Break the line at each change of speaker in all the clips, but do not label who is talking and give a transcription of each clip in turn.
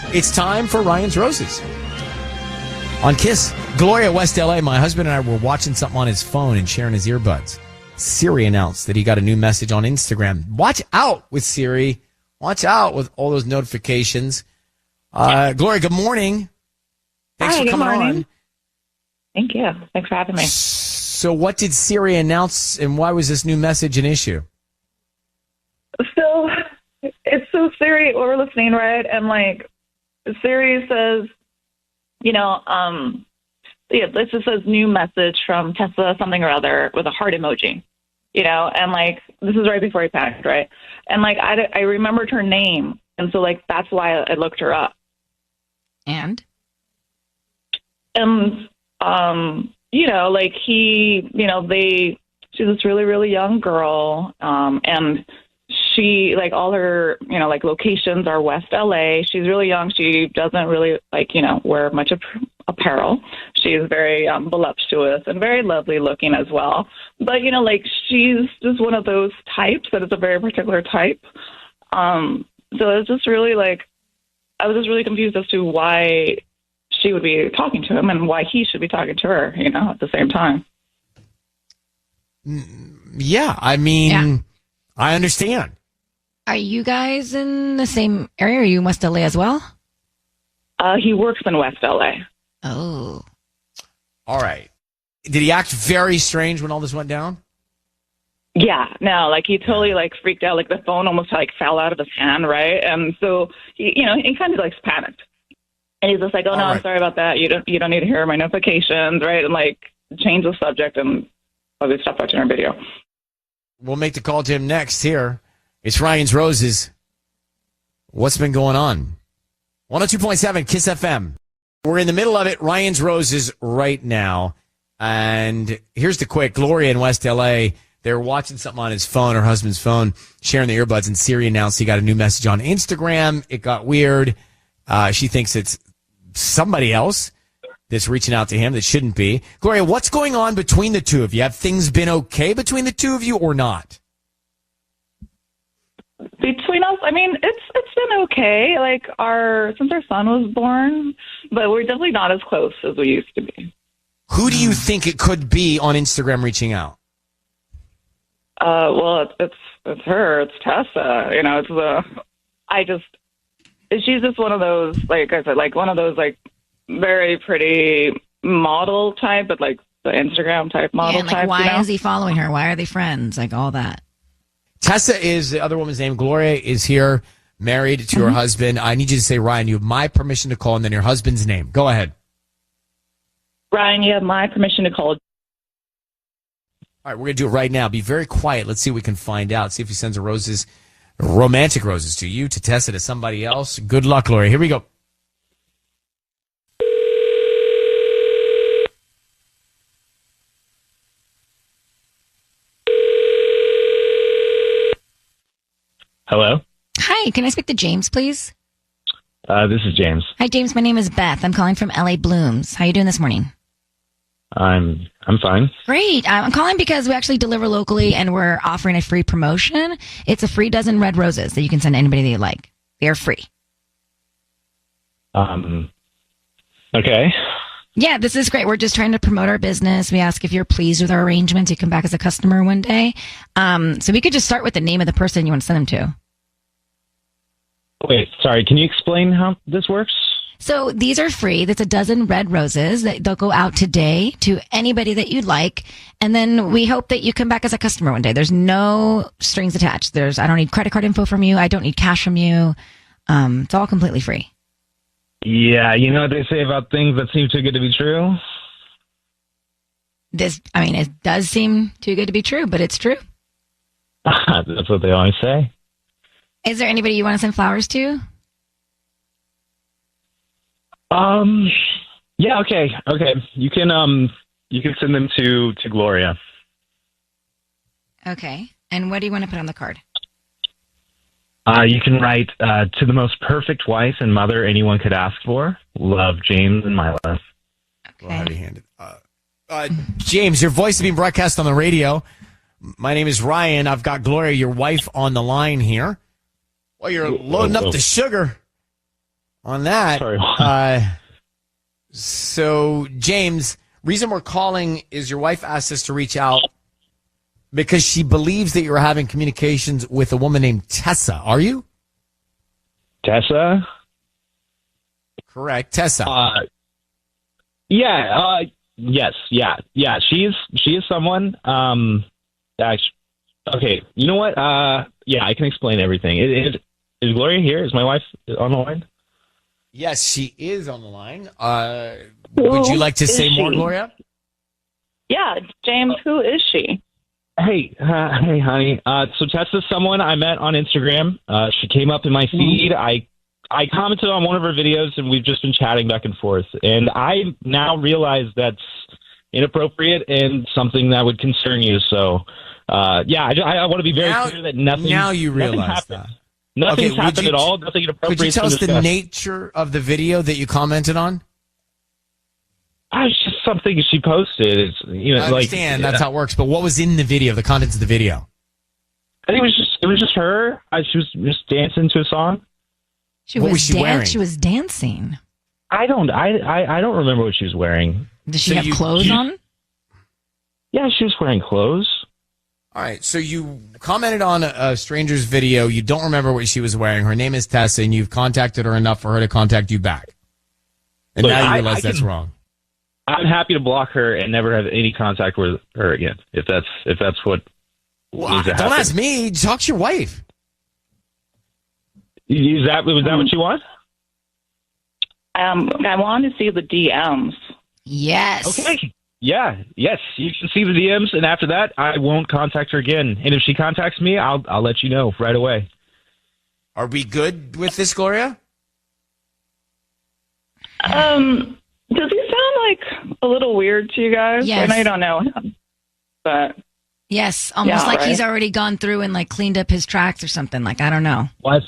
It's time for Ryan's Roses. On Kiss, Gloria, West LA, my husband and I were watching something on his phone and sharing his earbuds. Siri announced that he got a new message on Instagram. Watch out with Siri. Watch out with all those notifications. Gloria, good morning. Thanks for coming on.
Thank you. Thanks for having me.
So what did Siri announce, and why was this new message an issue?
So Siri, we're listening, right? And Siri says, this just says new message from Tessa something or other with a heart emoji, and this is right before he panicked, right? And I remembered her name, and so that's why I looked her up.
And
she's this really, really young girl, and she, all her, locations are West LA. She's really young. She doesn't really, wear much apparel. She's very voluptuous and very lovely looking as well. But, she's just one of those types that is a very particular type. So it's just really, I was just really confused as to why she would be talking to him and why he should be talking to her, at the same time.
Yeah, I mean, I understand.
Are you guys in the same area? Are you in West LA as well?
He works in West LA.
Oh.
All right. Did he act very strange when all this went down?
Yeah, no, he totally freaked out. The phone almost fell out of his hand, right? And so he kind of panicked. And he's just oh no, I'm sorry about that. You don't need to hear my notifications, right? And change the subject and they stopped watching our video.
We'll make the call to him next here. It's Ryan's Roses. What's been going on? 102.7 Kiss FM. We're in the middle of it. Ryan's Roses right now. And here's the quick. Gloria in West LA, they're watching something on his phone, her husband's phone, sharing the earbuds, and Siri announced he got a new message on Instagram. It got weird. She thinks it's somebody else that's reaching out to him that shouldn't be. Gloria, what's going on between the two of you? Have things been okay between the two of you or not?
Between us, it's been okay. Since our son was born, but we're definitely not as close as we used to be.
Who do you think it could be on Instagram reaching out?
Well, it's her. It's Tessa. She's just one of those, like I said, one of those very pretty model type, but the Instagram type model type.
Why is he following her? Why are they friends? All that.
Tessa is the other woman's name. Gloria is here, married to her husband. I need you to say, Ryan, you have my permission to call, and then your husband's name. Go ahead.
Ryan, you have my permission to call.
All right, we're going to do it right now. Be very quiet. Let's see what we can find out. See if he sends romantic roses to you, to Tessa, to somebody else. Good luck, Gloria. Here we go.
Hello?
Hi, can I speak to James, please?
This is James.
Hi, James. My name is Beth. I'm calling from LA Blooms. How are you doing this morning?
I'm fine.
Great. I'm calling because we actually deliver locally and we're offering a free promotion. It's a free dozen red roses that you can send to anybody that you like. They are free.
Okay.
Yeah, this is great. We're just trying to promote our business. We ask if you're pleased with our arrangements. You come back as a customer one day. So we could just start with the name of the person you want to send them to.
Wait, sorry. Can you explain how this works?
So these are free. That's a dozen red roses that they'll go out today to anybody that you'd like. And then we hope that you come back as a customer one day. There's no strings attached. I don't need credit card info from you. I don't need cash from you. It's all completely free.
Yeah, you know what they say about things that seem too good to be true?
It does seem too good to be true, but it's true.
That's what they always say.
Is there anybody you want to send flowers to?
Yeah, okay. You can send them to Gloria.
Okay. And what do you want to put on the card?
You can write, to the most perfect wife and mother anyone could ask for. Love, James and Mila.
Okay.
Well, heavy-handed. James, your voice is being broadcast on the radio. My name is Ryan. I've got Gloria, your wife, on the line here. Well, you're loading up the sugar. On that,
Sorry.
so James, reason we're calling is your wife asked us to reach out because she believes that you're having communications with a woman named Tessa. Are you?
Tessa?
Correct. Tessa.
Yes. Yeah. She is someone. Actually, okay. You know what? Yeah, I can explain everything. Is Gloria here? Is my wife on the line?
Yes, she is on the line. Would you like to say more, Gloria?
Yeah, James, who is she?
Hey, honey. So Tessa's someone I met on Instagram. She came up in my feed. I commented on one of her videos, and we've just been chatting back and forth. And I now realize that's inappropriate and something that would concern you. So, I want to be very clear that nothing.
Now you realize that.
Nothing's happened at all. Nothing inappropriate.
Could you tell us the nature of the video that you commented on?
It's just something she posted. It's
I understand that's how it works. But what was in the video? The contents of the video?
I think it was just her. She was just dancing to a song.
What was she wearing?
She was dancing.
I don't remember what she was wearing.
Did she have clothes on?
Yeah, she was wearing clothes.
All right, so you commented on a stranger's video. You don't remember what she was wearing. Her name is Tessa, and you've contacted her enough for her to contact you back. And
Look,
now you realize that's wrong.
I'm happy to block her and never have any contact with her again. If that's what.
Well, don't ask me. Talk to your wife.
Was that what you want?
I want to see the DMs.
Yes.
Okay. Yeah. Yes. You can see the DMs, and after that, I won't contact her again. And if she contacts me, I'll let you know right away.
Are we good with this, Gloria?
Does he sound like a little weird to you guys?
Yes.
I know you don't know him, but
yes, almost like
right?
he's already gone through and like cleaned up his tracks or something. Like I don't know.
What?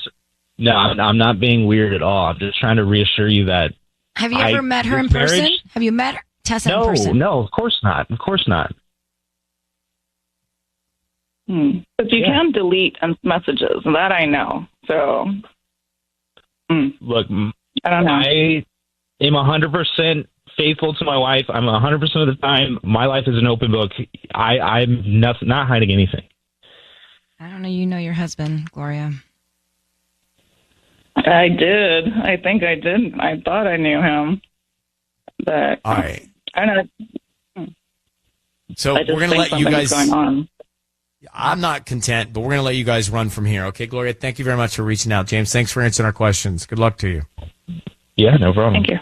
No, I'm not being weird at all. I'm just trying to reassure you that.
Have you ever met her in person? Have you met Tessa in person?
No, of course not. Of course not.
But you can delete messages, that I know. So,
look,
I don't know.
I am 100% faithful to my wife. I'm 100% of the time. My life is an open book. I'm not hiding anything.
I don't know. You know your husband, Gloria.
I did. I think I did. I thought I knew him. But
all right.
I don't know.
So we're going to let you guys.
Going on.
I'm not content, but we're going to let you guys run from here. Okay, Gloria, thank you very much for reaching out. James, thanks for answering our questions. Good luck to you.
Yeah, no problem.
Thank you.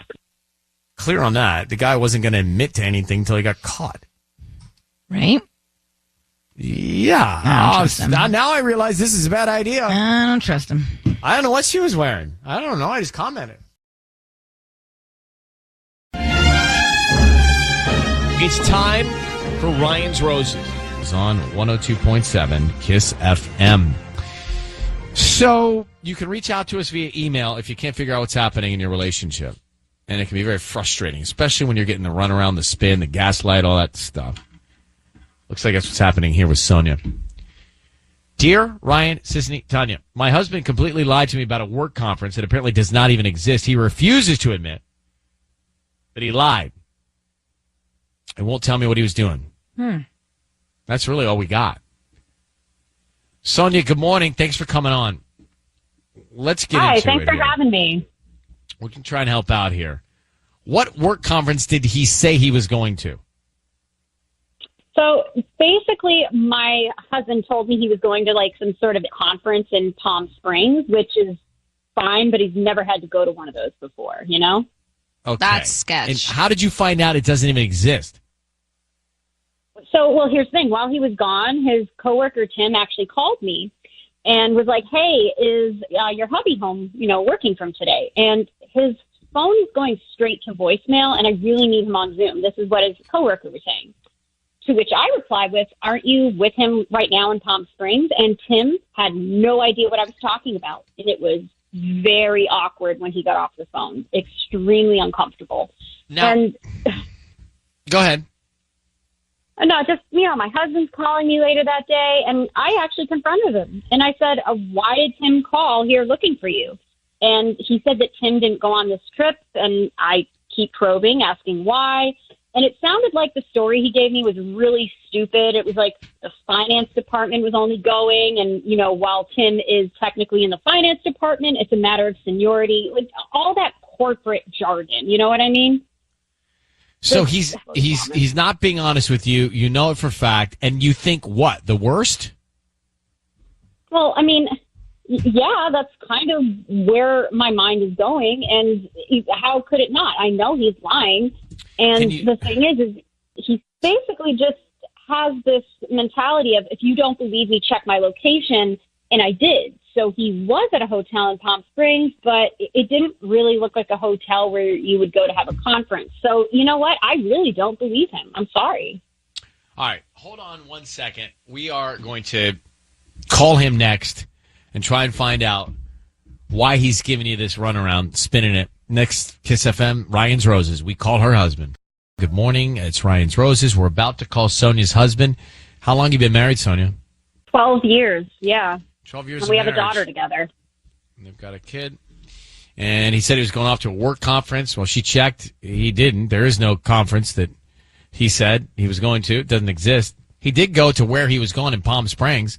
Clear on that. The guy wasn't going to admit to anything until he got caught.
Right?
Yeah. Now I realize this is a bad idea.
I don't trust him.
I don't know what she was wearing. I don't know. I just commented. It's time for Ryan's Roses. It's on 102.7 KISS FM. So you can reach out to us via email if you can't figure out what's happening in your relationship. And it can be very frustrating, especially when you're getting the runaround, the spin, the gaslight, all that stuff. Looks like that's what's happening here with Sonya. Dear Ryan, Sisney, Tanya, my husband completely lied to me about a work conference that apparently does not even exist. He refuses to admit that he lied and won't tell me what he was doing. That's really all we got. Sonya, good morning. Thanks for coming on. Let's get into it.
Hi, thanks for having me.
We can try and help out here. What work conference did he say he was going to?
So basically, my husband told me he was going to like some sort of conference in Palm Springs, which is fine, but he's never had to go to one of those before, you know?
Okay.
That's sketch.
And how did you find out it doesn't even exist?
So, well, here's the thing. While he was gone, his coworker, Tim, actually called me and was like, hey, is your hubby home, working from today? And his phone is going straight to voicemail, and I really need him on Zoom. This is what his coworker was saying. To which I replied with, aren't you with him right now in Palm Springs? And Tim had no idea what I was talking about. And it was very awkward when he got off the phone. Extremely uncomfortable.
Now,
and
go ahead.
No, just, my husband's calling me later that day. And I actually confronted him. And I said, why did Tim call here looking for you? And he said that Tim didn't go on this trip, and I keep probing, asking why. And it sounded like the story he gave me was really stupid. It was like the finance department was only going, and, you know, while Tim is technically in the finance department, it's a matter of seniority, like all that corporate jargon. You know what I mean?
So he's not being honest with you. You know it for a fact, and you think what? The worst?
Well, I mean, yeah, that's kind of where my mind is going, and how could it not? I know he's lying, and the thing is he basically just has this mentality of, if you don't believe me, check my location, and I did. So he was at a hotel in Palm Springs, but it didn't really look like a hotel where you would go to have a conference. So, you know what? I really don't believe him. I'm sorry.
All right, hold on one second. We are going to call him next and try and find out why he's giving you this runaround, spinning it. Next, Kiss FM, Ryan's Roses. We call her husband. Good morning. It's Ryan's Roses. We're about to call Sonia's husband. How long have you been married, Sonya?
12 years, yeah.
12 years
and we
of
have
marriage.
a daughter together.
And they've got a kid. And he said he was going off to a work conference. Well, she checked. He didn't. There is no conference that he said he was going to. It doesn't exist. He did go to where he was going in Palm Springs.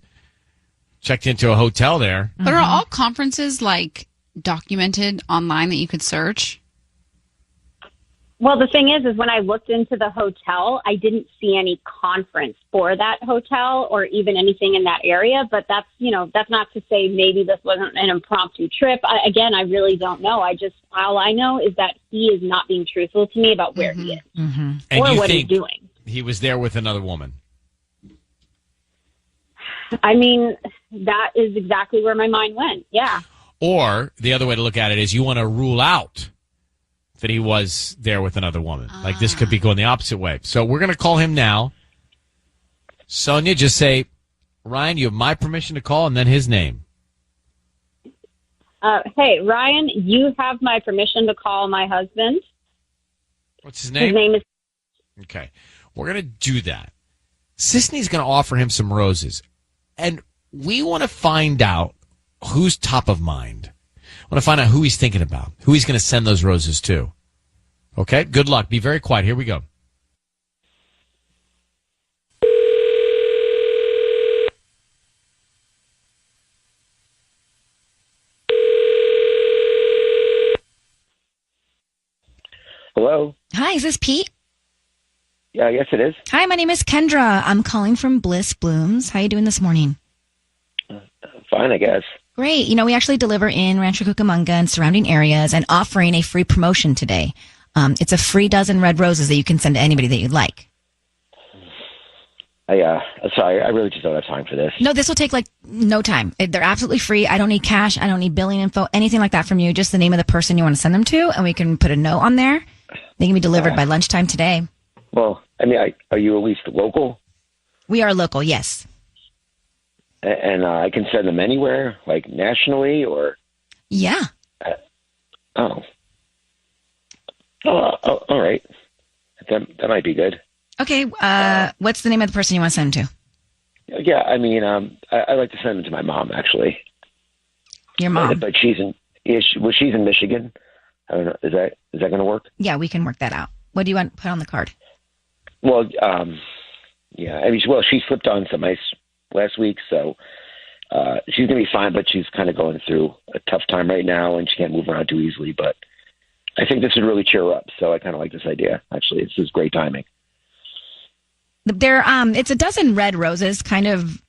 Checked into a hotel there.
But are all conferences like documented online that you could search?
Well, the thing is when I looked into the hotel, I didn't see any conference for that hotel or even anything in that area. But that's, you know, that's not to say maybe this wasn't an impromptu trip. I really don't know. All I know is that he is not being truthful to me about where he is or what he's doing.
He was there with another woman.
I mean, that is exactly where my mind went. Yeah.
Or the other way to look at it is you want to rule out that he was there with another woman. Like this could be going the opposite way. So we're going to call him now. Sonya, just say, Ryan, you have my permission to call, and then his name.
Hey, Ryan, you have my permission to call my husband.
What's his name?
His name is...
Okay. We're going to do that. Sisney's going to offer him some roses. And we want to find out who's top of mind. I want to find out who he's thinking about, who he's going to send those roses to. Okay? Good luck. Be very quiet. Here we go.
Hello?
Hi, is this Pete?
Yeah, yes, it is.
Hi, my name is Kendra. I'm calling from Bliss Blooms. How you doing this morning?
Fine, I guess.
Great. You know, we actually deliver in Rancho Cucamonga and surrounding areas and offering a free promotion today. It's a free dozen red roses that you can send to anybody that you'd like.
Sorry, I really just don't have time for this.
No, this will take like no time. They're absolutely free. I don't need cash. I don't need billing info, anything like that from you. Just the name of the person you want to send them to, and we can put a note on there. They can be delivered by lunchtime today.
Well, I mean, are you at least local?
We are local, yes.
And I can send them anywhere, like nationally, or?
Yeah.
All right. That might be good.
Okay. What's the name of the person you want to send them to?
Yeah, I mean, I like to send them to my mom, actually.
Your mom?
But she's in Michigan. I don't know. Is that going to work?
Yeah, we can work that out. What do you want to put on the card?
Well, yeah. I mean, she slipped on some ice last week, so she's going to be fine, but she's kind of going through a tough time right now, and she can't move around too easily. But I think this would really cheer her up, so I kind of like this idea. Actually, this is great timing.
It's a dozen red roses, kind of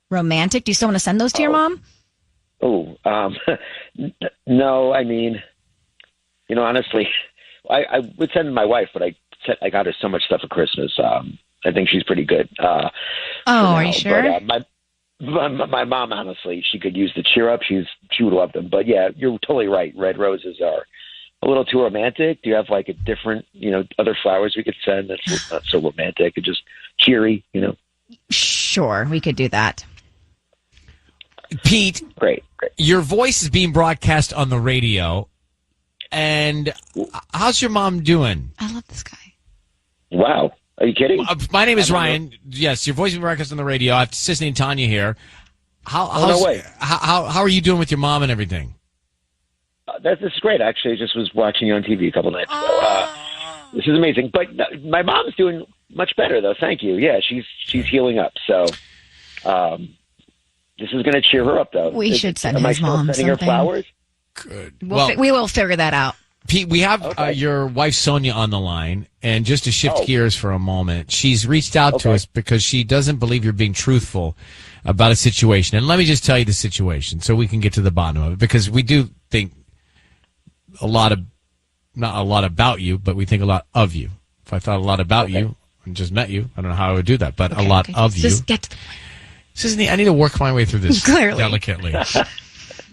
romantic. Do you still want to send those to your mom?
Oh, no. I mean, you know, honestly, I would send to my wife, but I got her so much stuff for Christmas. I think she's pretty good.
Are you sure?
But, my mom, honestly, she could use the cheer up. She would love them. But yeah, you're totally right. Red roses are a little too romantic. Do you have like a different, other flowers we could send that's not so romantic and just cheery,
Sure, we could do that.
Pete,
great.
Your voice is being broadcast on the radio. And how's your mom doing?
I love this guy.
Wow. Are you kidding?
My name is Ryan. Yes, your voice is being broadcast on the radio. I have Sisney and Tanya here.
No way.
How are you doing with your mom and everything?
This is great. Actually, I just was watching you on TV a couple nights ago. This is amazing. But my mom's doing much better, though. Thank you. Yeah, she's healing up. So this is going to cheer her up, though.
We should send
Am I
his
still
mom
sending her
something.
flowers?
Good.
We will figure that out.
Pete, we have
Okay.
your wife Sonya on the line, and just to shift gears for a moment, she's reached out to
Okay.
us because she doesn't believe you're being truthful about a situation. And let me just tell you the situation so we can get to the bottom of it, because we do think not a lot about you, but we think a lot of you. If I thought a lot about you and just met you, I don't know how I would do that, but a lot of you.
Just get to the
I need to work my way through this
Clearly.
delicately.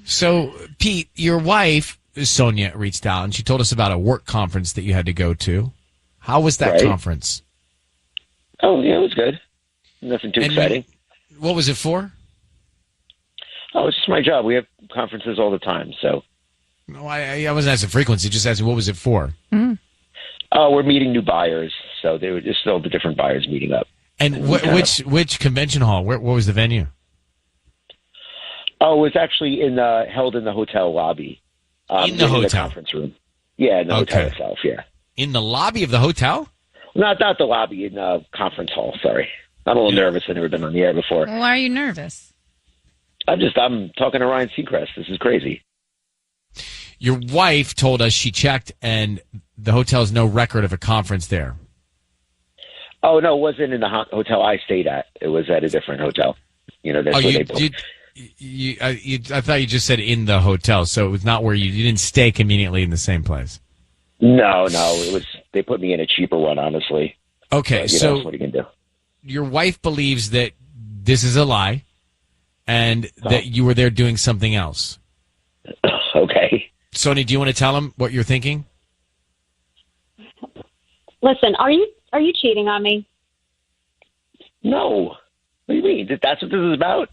So, Pete, your wife, Sonya, reached out, and she told us about a work conference that you had to go to. How was that
Right.
conference?
Oh, yeah, it was good. Nothing too
And
exciting.
What was it for?
Oh, it's just my job. We have conferences all the time, so.
No, I wasn't asking frequency, just asking what was it for?
Oh, we're meeting new buyers, so they were just still the different buyers meeting up.
And which convention hall? What was the venue?
Oh, it was actually held in the hotel lobby.
In the hotel?
conference room. Yeah, in the hotel
Okay.
itself, yeah.
In the lobby of the hotel?
Not the lobby, in the conference hall, sorry. I'm a little nervous. I've never been on the air before.
Why are you nervous?
I'm talking to Ryan Seacrest. This is crazy.
Your wife told us she checked, and the hotel has no record of a conference there.
Oh, no, it wasn't in the hotel I stayed at. It was at a different hotel. That's where they booked.
I thought you just said in the hotel, so it was not where you didn't stay conveniently in the same place.
No, it was. They put me in a cheaper one, honestly.
Okay,
But,
so
what are you gonna do?
your wife believes that this is a lie, and that you were there doing something else.
Okay.
Sonya, do you want to tell him what you're thinking?
Listen, are you cheating on me?
No. What do you mean? That's what this is about?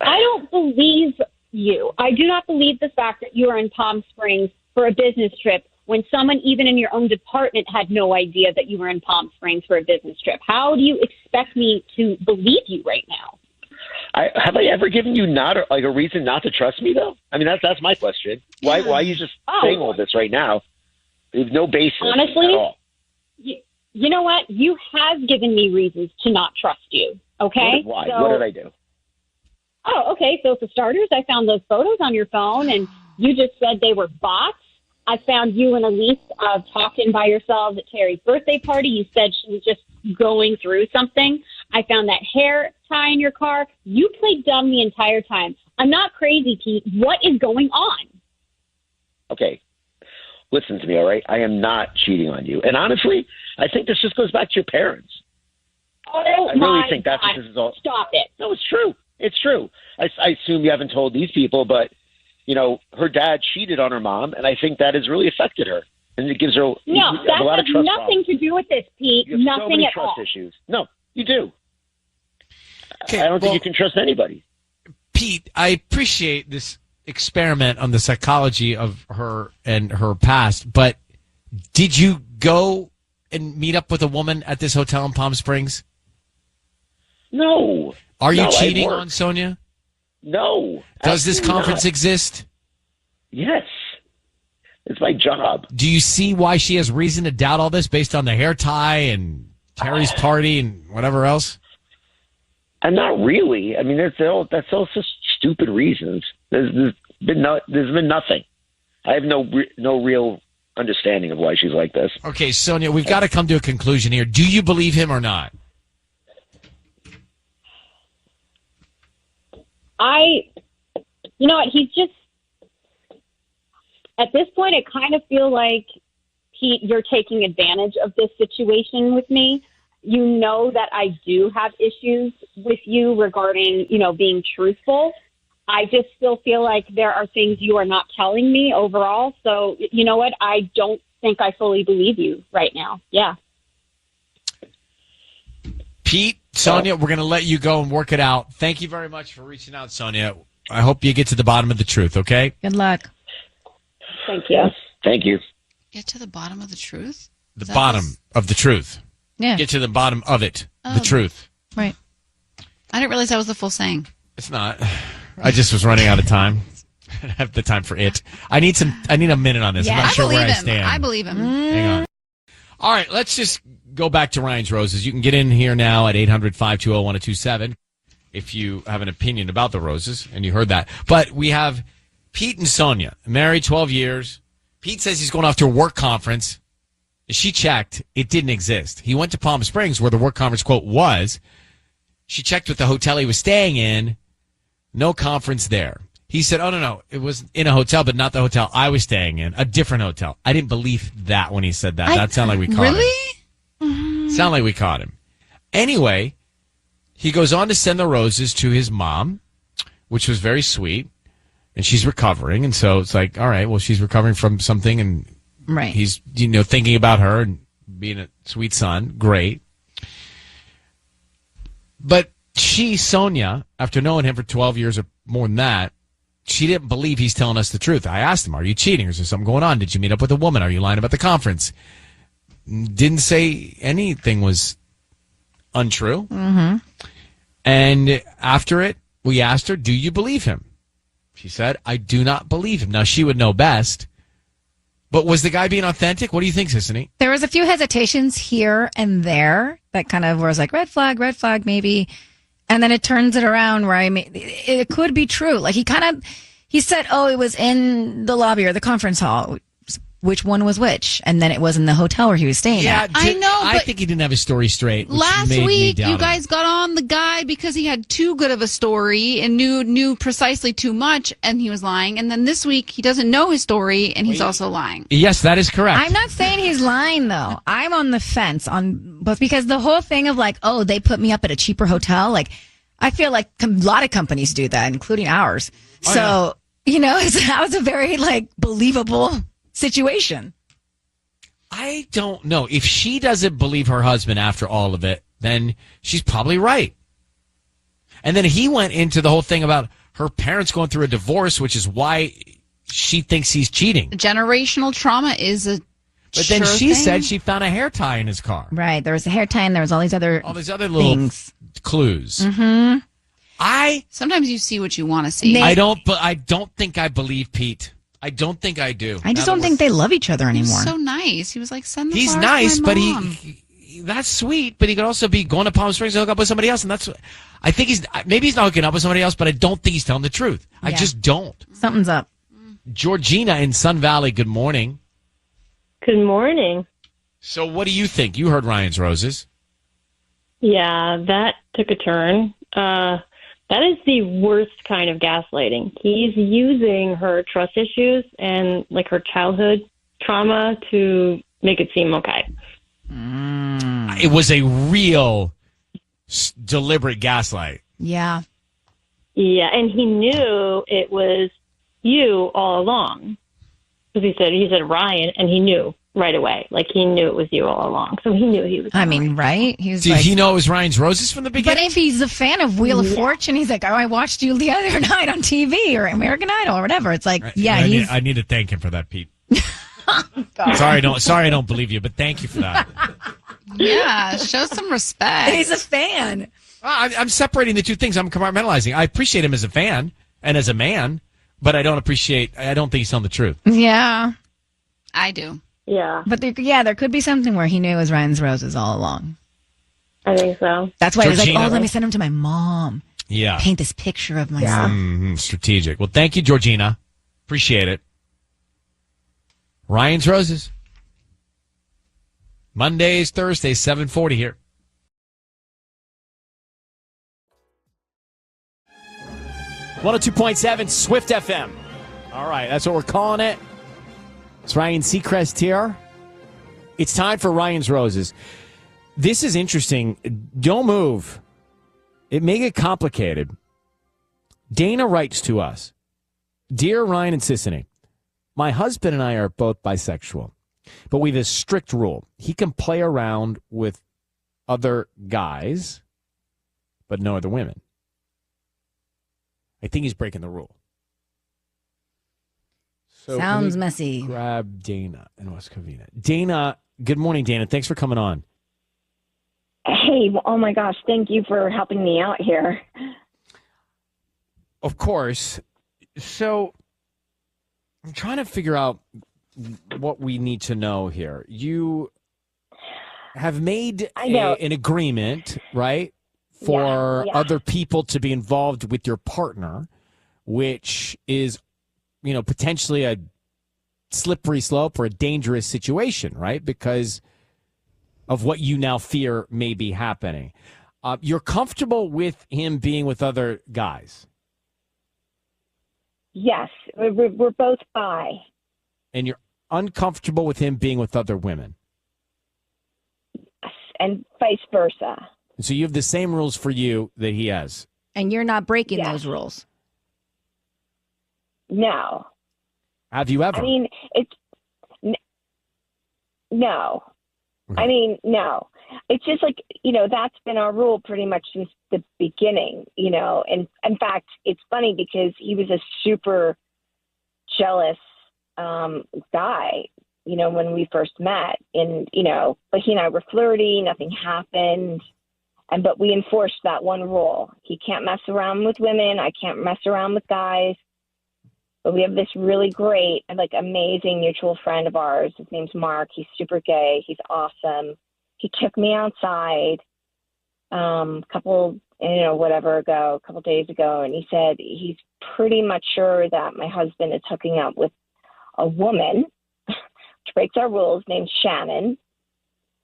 I don't believe you. I do not believe the fact that you are in Palm Springs for a business trip when someone even in your own department had no idea that you were in Palm Springs for a business trip. How do you expect me to believe you right now?
Have I ever given you a reason not to trust me, though? I mean, that's my question. Why are you just saying all this right now? There's no basis
Honestly,
at all.
You know what? You have given me reasons to not trust you. Okay?
Why?
So-
What did I do?
Oh, okay. So for starters, I found those photos on your phone, and you just said they were bots. I found you and Elise talking by yourselves at Terry's birthday party. You said she was just going through something. I found that hair tie in your car. You played dumb the entire time. I'm not crazy, Pete. What is going on?
Okay. Listen to me, all right? I am not cheating on you. And honestly, I think this just goes back to your parents.
Oh,
I really think that's what this is all.
Stop it.
No, it's true. It's true. I assume you haven't told these people, but, her dad cheated on her mom, and I think that has really affected her. And it gives her
No,
you have
that
a lot
has
of trust
nothing
problems.
to do with this, Pete.
You have so
Nothing
many
at
trust
all.
issues. No, you do.
Okay,
I don't think you can trust anybody.
Pete, I appreciate this experiment on the psychology of her and her past, but did you go and meet up with a woman at this hotel in Palm Springs?
No.
Are you
No, I
cheating
work.
on Sonya?
No.
Does this
absolutely
conference
not.
exist?
Yes. It's my job.
Do you see why she has reason to doubt all this based on the hair tie and Terry's party and whatever else?
I'm not really. I mean, that's all just stupid reasons. There's been nothing. I have no real understanding of why she's like this.
Okay, Sonya, we've got to come to a conclusion here. Do you believe him or not?
You know what? He's just, at this point, I kind of feel like, Pete, you're taking advantage of this situation with me. You know that I do have issues with you regarding, being truthful. I just still feel like there are things you are not telling me overall. So, you know what? I don't think I fully believe you right now. Yeah.
Pete, Sonya, we're going to let you go and work it out. Thank you very much for reaching out, Sonya. I hope you get to the bottom of the truth, okay?
Good luck.
Thank you.
Thank you.
Get to the bottom of the truth?
The
Is that
bottom
this-
of the truth.
Yeah.
Get to the bottom of it. The
Oh.
truth.
Right.
I didn't realize that was the full saying.
It's not. I just was running out of time. I don't have the time for it. I need a minute on this.
Yeah,
I'm not
I
sure
believe
where I
him.
stand.
I believe him.
Hang on. All right, let's just go back to Ryan's Roses. You can get in here now at 800-520-1027 if you have an opinion about the roses, and you heard that. But we have Pete and Sonya, married 12 years. Pete says he's going off to a work conference. She checked. It didn't exist. He went to Palm Springs where the work conference, quote, was. She checked with the hotel he was staying in. No conference there. He said, oh, no. It was in a hotel, but not the hotel I was staying in. A different hotel. I didn't believe that when he said that. That sounded like we caught him.
Really?
Sound like we caught him. Anyway, he goes on to send the roses to his mom, which was very sweet. And she's recovering. And so it's like, all right, well, she's recovering from something. And
Right.
he's, thinking about her and being a sweet son. Great. But she, Sonya, after knowing him for 12 years or more than that, she didn't believe he's telling us the truth. I asked him, are you cheating? Is there something going on? Did you meet up with a woman? Are you lying about the conference? Didn't say anything was untrue. Mm-hmm. And after it, we asked her, do you believe him? She said, I do not believe him. Now, she would know best. But was the guy being authentic? What do you think, Sissany?
There was a few hesitations here and there that kind of was like red flag, maybe. And then it turns it around where it could be true. Like he said, oh, it was in the lobby or the conference hall. Which one was which? And then it was in the hotel where he was staying at.
I know,
I
but
think he didn't have his story straight. Which
last
made me
week,
doubt
you
him.
guys got on the guy because he had too good of a story and knew precisely too much, and he was lying. And then this week, he doesn't know his story, and he's also lying.
Yes, that is correct.
I'm not saying he's lying, though. I'm on the fence on both because the whole thing of like, oh, they put me up at a cheaper hotel. Like, I feel like a lot of companies do that, including ours. That was a very believable situation.
I don't know. If she doesn't believe her husband after all of it, then she's probably right. And then he went into the whole thing about her parents going through a divorce, which is why she thinks he's cheating.
Generational trauma is a
But then she said she found a hair tie in his car.
Right. There was a hair tie and there was all these other
little
things.
Clues.
Mm-hmm.
Sometimes you see what you want to see.
I don't think I believe Pete. I don't think I do.
I just don't think they love each other
He
anymore.
was so nice. He was like, send the
He's
flowers
nice,
to my
but
mom.
he that's sweet. But he could also be going to Palm Springs and hook up with somebody else, and that's. I think maybe he's not hooking up with somebody else, but I don't think he's telling the truth. I just don't.
Something's up.
Georgina in Sun Valley. Good morning.
Good morning.
So, what do you think? You heard Ryan's Roses.
Yeah, that took a turn. That is the worst kind of gaslighting. He's using her trust issues and her childhood trauma to make it seem okay.
It was a real deliberate gaslight.
Yeah.
Yeah, and he knew it was you all along. Because he said Ryan, and he knew right away. He knew it was you all along. So he knew he was.
Right?
Did he know it was Ryan's Roses from the beginning?
But if he's a fan of Wheel of Fortune, he's like, oh, I watched you the other night on TV or American Idol or whatever. It's like,
I need to thank him for that, Pete. Sorry, I don't believe you, but thank you for that.
Yeah, show some respect.
He's a fan.
I'm separating the two things. I'm compartmentalizing. I appreciate him as a fan and as a man, but I don't think he's telling the truth.
Yeah.
I do.
Yeah.
But there could be something where he knew it was Ryan's Roses all along.
I think so.
That's why he was like,
Georgina.
oh, let me send him to my mom.
Yeah.
Paint this picture of my son.
Strategic. Well, thank you, Georgina. Appreciate it. Ryan's Roses. Mondays, Thursdays, 7:40 here. .7 Swift FM. All right, that's what we're calling it. It's Ryan Seacrest here. It's time for Ryan's Roses. This is interesting. Don't move. It may get complicated. Dana writes to us, Dear Ryan and Sissany, my husband and I are both bisexual, but we have a strict rule. He can play around with other guys, but no other women. I think he's breaking the rule. So
Sounds messy.
Grab Dana in West Covina. Dana, good morning, Dana. Thanks for coming on.
Hey, oh my gosh, thank you for helping me out here.
Of course. So I'm trying to figure out what we need to know here. You have made an agreement, right, for other people to be involved with your partner, which is, potentially a slippery slope or a dangerous situation, right? Because of what you now fear may be happening. You're comfortable with him being with other guys?
Yes, we're both bi.
And you're uncomfortable with him being with other women?
Yes, and vice versa.
So you have the same rules for you that he has?
And you're not breaking those rules?
No.
Have you ever?
I mean, no.
Okay.
I mean, no. It's just like, that's been our rule pretty much since the beginning, And in fact, it's funny because he was a super jealous guy, when we first met. And, but he and I were flirty, nothing happened. But we enforced that one rule. He can't mess around with women. I can't mess around with guys. But we have this really great and amazing mutual friend of ours. His name's Mark. He's super gay. He's awesome. He took me outside a couple days ago, and he said he's pretty much sure that my husband is hooking up with a woman, which breaks our rules, named Shannon,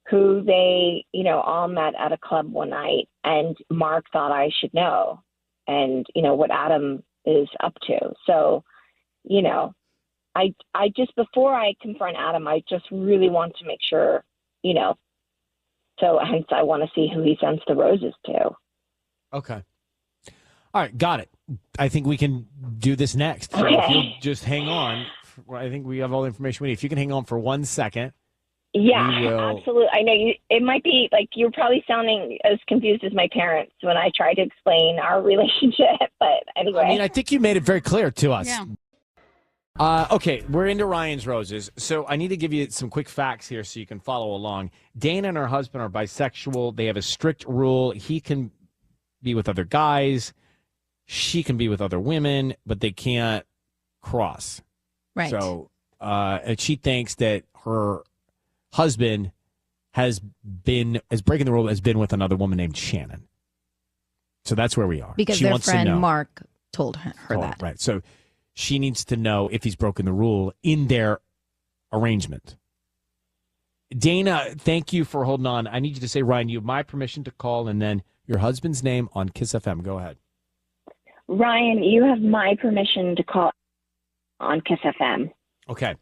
who they, all met at a club one night. And Mark thought I should know and, what Adam is up to. So, I just, before I confront Adam, I just really want to make sure, so hence I want to see who he sends the roses to.
Okay. All right. Got it. I think we can do this next. So
Okay.
if you'll just hang on. I think we have all the information we need. If you can hang on for 1 second.
Yeah, absolutely. I know it might be you're probably sounding as confused as my parents when I try to explain our relationship, but anyway.
I mean, I think you made it very clear to us.
Yeah.
Okay, we're into Ryan's Roses. So I need to give you some quick facts here so you can follow along. Dana and her husband are bisexual. They have a strict rule. He can be with other guys. She can be with other women, but they can't cross.
Right.
So, and she thinks that her husband has breaking the rule, has been with another woman named Shannon. So that's where we are.
Because
she
their
wants to
friend
know.
Mark told her that.
Right. So she needs to know if he's broken the rule in their arrangement. Dana, thank you for holding on. I need you to say, Ryan, you have my permission to call and then your husband's name on Kiss FM. Go ahead.
Ryan, you have my permission to call on Kiss FM.
Okay.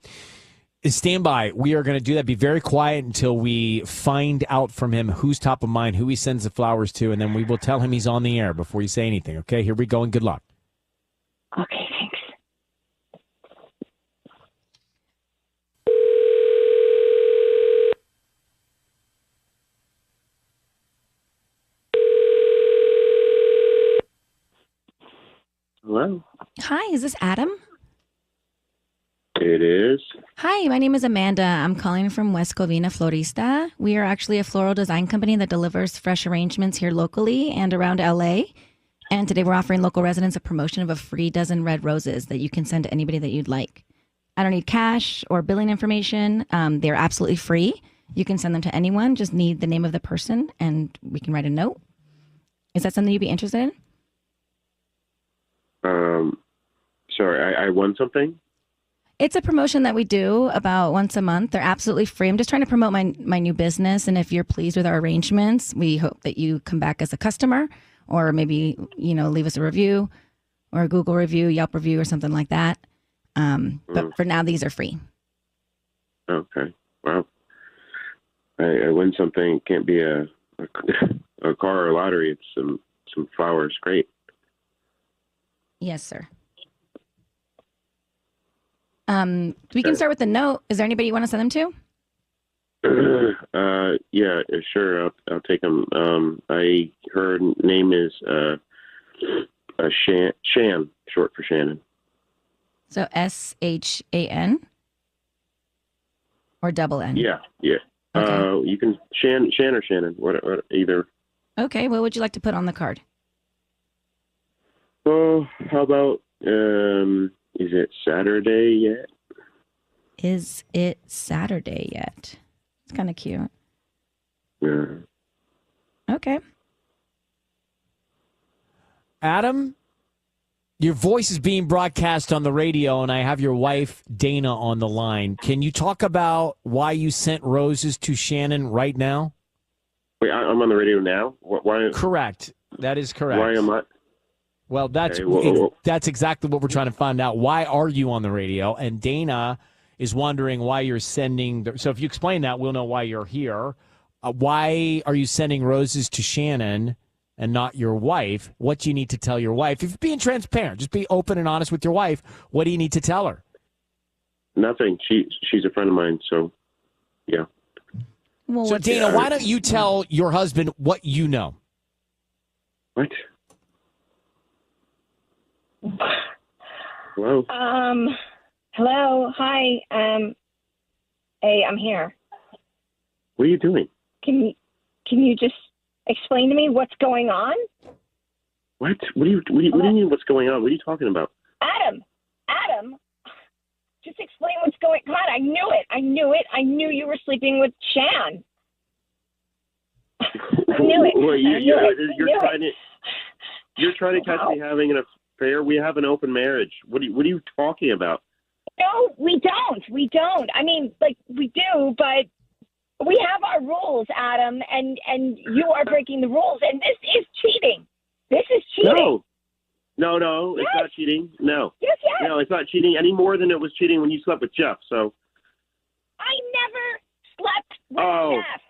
Stand by. We are going to do that. Be very quiet until we find out from him who's top of mind, who he sends the flowers to, and then we will tell him he's on the air before you say anything. Okay, here we go, and good luck.
Okay, thanks.
Hello?
Hi, is this Adam?
It is.
Hi, my name is Amanda. I'm calling from West Covina, Florista. We are actually a floral design company that delivers fresh arrangements here locally and around LA. And today we're offering local residents a promotion of a free dozen red roses that you can send to anybody that you'd like. I don't need cash or billing information. They're absolutely free. You can send them to anyone. Just need the name of the person and we can write a note. Is that something you'd be interested in?
Sorry, I won something?
It's a promotion that we do about once a month. They're absolutely free. I'm just trying to promote my new business. And if you're pleased with our arrangements, we hope that you come back as a customer or maybe, leave us a review or a Google review, Yelp review or something like that. But for now, these are free.
Okay. Wow. I win something. It can't be a car or a lottery. It's some flowers. Great.
Yes, sir. We can start with the note. Is there anybody you want to send them to?
Yeah, sure. I'll take them. Her name is Shan, short for Shannon.
So SHAN or double N?
Yeah.
Okay.
You can Shan or Shannon, what either.
Okay. What would you like to put on the card?
Oh, how about Is it Saturday yet?
Is it Saturday yet? It's kind of cute.
Yeah.
Okay.
Adam, your voice is being broadcast on the radio, and I have your wife, Dana, on the line. Can you talk about why you sent roses to Shannon right now?
Wait, I'm on the radio now? Why?
Correct. That is correct.
Why am I?
Well, that's
Okay,
that's exactly what we're trying to find out. Why are you on the radio? And Dana is wondering why you're sending. So if you explain that, we'll know why you're here. Why are you sending roses to Shannon and not your wife? What do you need to tell your wife? If you're being transparent, just be open and honest with your wife. What do you need to tell her?
Nothing. She's a friend of mine, so yeah.
Well,
So Dana, why don't you tell your husband what you know?
What? Hello?
Hello. Hi. Hey, I'm here.
What are you doing?
Can you just explain to me what's going on?
What? What do you mean what's going on? What are you talking about?
Adam, just explain what's going on. I knew it. I knew you were sleeping with Shan. I knew it.
Well,
I
you're trying to catch me having an affair. We have an open marriage. What are you talking about?
No, we don't. We don't. I mean, like, we do, but we have our rules, Adam, and you are breaking the rules, and this is cheating. This is cheating.
No,
Yes.
It's not cheating. No.
Yes.
No, it's not cheating any more than it was cheating when you slept with Jeff. So.
I never slept with Jeff.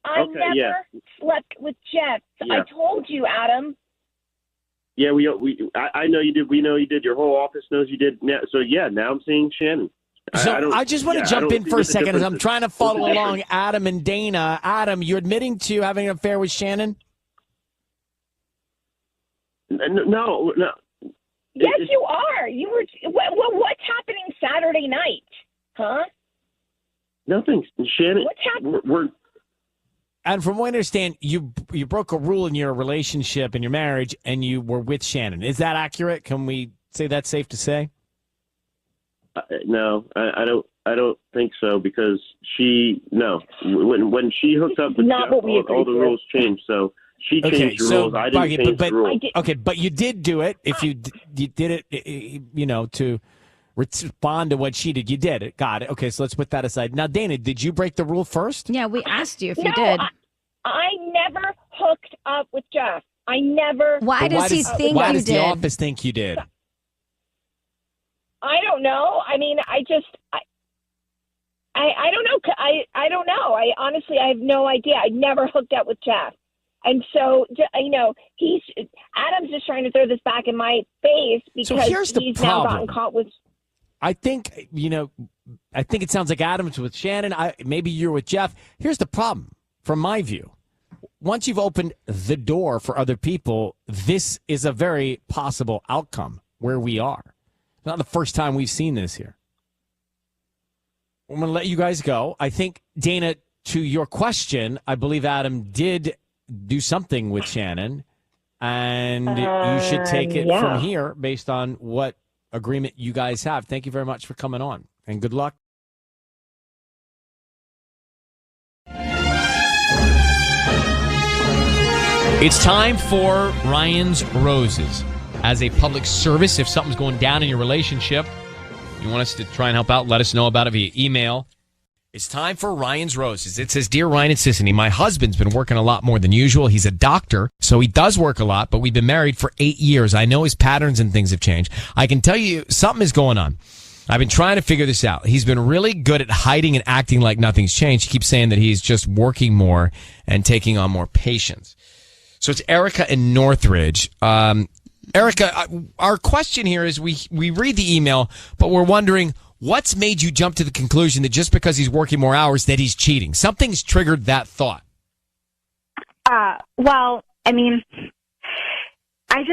I
Okay,
never
yeah.
slept with Jeff.
Yeah.
I told you, Adam.
Yeah, I know you did. We know you did. Your whole office knows you did. Now, so yeah, now I'm seeing Shannon.
So I just want to jump in for a second as I'm trying to follow along. Adam and Dana. Adam, you're admitting to having an affair with Shannon?
No.
Yes, you are. You were. What's happening Saturday night? Huh?
Nothing, Shannon.
What's happening?
We're
And from what I understand, you broke a rule in your relationship, in your marriage, and you were with Shannon. Is that accurate? Can we say that's safe to say?
No, I don't think so because when she hooked up with
Not
Jeff,
what we
all the
agreed to.
rules changed. So she changed the rules. I didn't change the rules.
Okay, but you did do it. If you did it, to respond to what she did, you did it. Got it. Okay, so let's put that aside. Now, Dana, did you break the rule first?
Yeah, we asked you if you
No,
did.
I never hooked up with Jeff. I never.
Why
But
does he think
why
you
does
did?
the office think you did?
I don't know. I mean, I don't know. I don't know. I honestly, I have no idea. I never hooked up with Jeff. And so, Adam's just trying to throw this back in my face because
here's the
he's now
problem.
gotten caught with.
I think it sounds like Adam's with Shannon. Maybe you're with Jeff. Here's the problem, from my view. Once you've opened the door for other people, this is a very possible outcome where we are. It's not the first time we've seen this here. I'm going to let you guys go. I think, Dana, to your question, I believe Adam did do something with Shannon, and you should take it from here based on what agreement you guys have. Thank you very much for coming on, and good luck. It's time for Ryan's Roses. As a public service, if something's going down in your relationship, you want us to try and help out, let us know about it via email. It's time for Ryan's Roses. It says, Dear Ryan and Sissany, my husband's been working a lot more than usual. He's a doctor, so he does work a lot, but we've been married for 8 years. I know his patterns and things have changed. I can tell you something is going on. I've been trying to figure this out. He's been really good at hiding and acting like nothing's changed. He keeps saying that he's just working more and taking on more patients. So it's Erica in Northridge. Erica, our question here is we read the email, but we're wondering what's made you jump to the conclusion that just because he's working more hours that he's cheating? Something's triggered that thought.
Well, I mean, I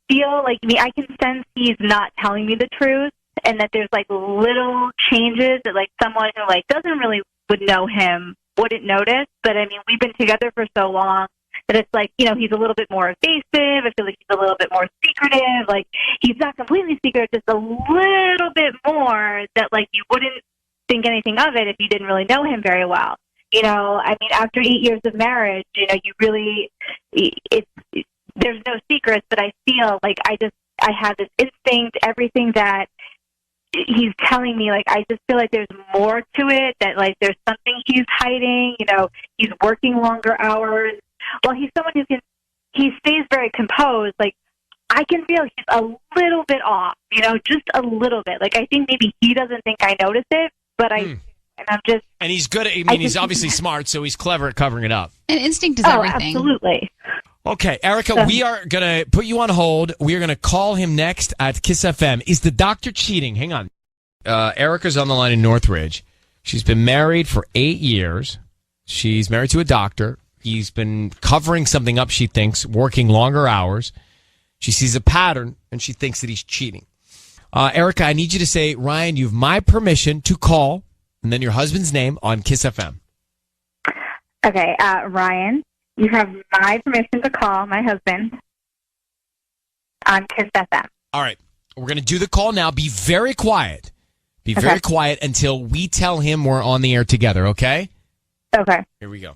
feel like I can sense he's not telling me the truth and that there's like little changes that like someone who like doesn't really would know him wouldn't notice. But I mean, we've been together for so long that it's like, he's a little bit more evasive. I feel like he's a little bit more secretive. Like, he's not completely secret, just a little bit more that, like, you wouldn't think anything of it if you didn't really know him very well. I mean, after 8 years of marriage, you really, there's no secrets, but I feel like I have this instinct, everything that he's telling me, like, I just feel like there's more to it, that, like, there's something he's hiding. He's working longer hours. Well, he's someone he stays very composed. Like, I can feel he's a little bit off, just a little bit. Like, I think maybe he doesn't think I notice it, but and I'm just.
And he's good at, he's obviously smart, so he's clever at covering it up.
And instinct is everything.
Absolutely.
Okay, Erica, we are going to put you on hold. We are going to call him next at Kiss FM. Is the doctor cheating? Hang on. Erica's on the line in Northridge. She's been married for 8 years. She's married to a doctor. He's been covering something up, she thinks, working longer hours. She sees a pattern, and she thinks that he's cheating. Erica, I need you to say, Ryan, you have my permission to call, and then your husband's name on Kiss FM.
Okay, Ryan. You have my permission to call my husband on Kiss FM.
All right. We're going to do the call now. Be very quiet. Be very quiet until we tell him we're on the air together, okay?
Okay.
Here we go.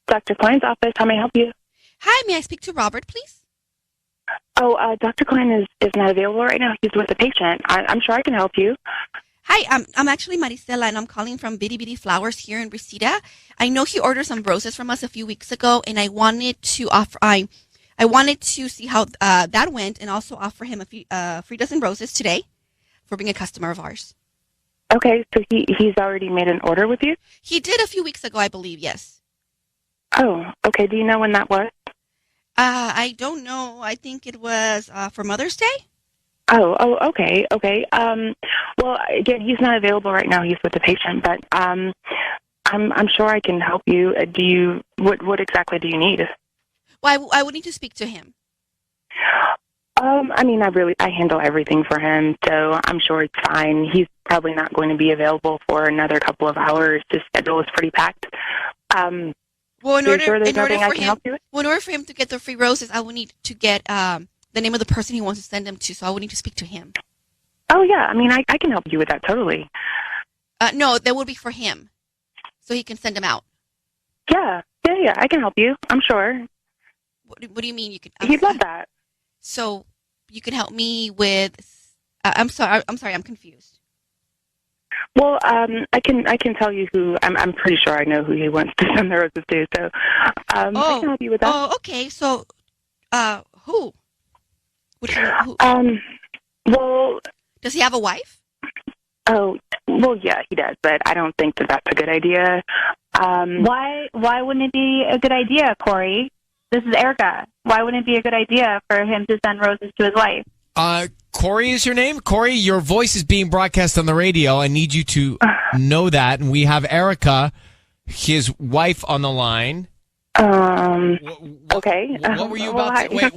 Dr. Klein's office. How may I help you?
Hi, may I speak to Robert, please?
Oh, Dr. Klein is not available right now. He's with a patient. I'm sure I can help you.
Hi, I'm actually Maricela, and I'm calling from Bitty Bitty Flowers here in Reseda. I know he ordered some roses from us a few weeks ago, and I wanted to offer. I wanted to see how that went, and also offer him a free dozen roses today for being a customer of ours.
Okay, so he's already made an order with you?
He did a few weeks ago, I believe. Yes.
Oh, okay. Do you know when that was?
I don't know. I think it was for Mother's Day.
Oh, okay. Well, again, he's not available right now. He's with the patient, but I'm sure I can help you. What exactly do you need?
Well, I would need to speak to him.
I mean, I handle everything for him, so I'm sure it's fine. He's probably not going to be available for another couple of hours. His schedule is pretty packed.
Well, in order for him to get the free roses, I would need to get the name of the person he wants to send them to, so I would need to speak to him.
Oh, yeah. I mean, I can help you with that, totally.
No, that would be for him, so he can send them out.
Yeah. I can help you. I'm sure.
What do you mean you can?
He'd love that.
So you can help me with. I'm sorry. I'm confused.
Well, I can tell you who. I'm pretty sure I know who he wants to send the roses to. So I can help you with that.
Oh, okay. So, who? Who?
Well,
does he have a wife?
Oh, well, yeah, he does, but I don't think that that's a good idea.
Why wouldn't it be a good idea, Corey? This is Erica. Why wouldn't it be a good idea for him to send roses to his wife?
Corey is your name? Corey, your voice is being broadcast on the radio. I need you to know that. And we have Erica, his wife, on the line.
Okay.
What were you about to wait?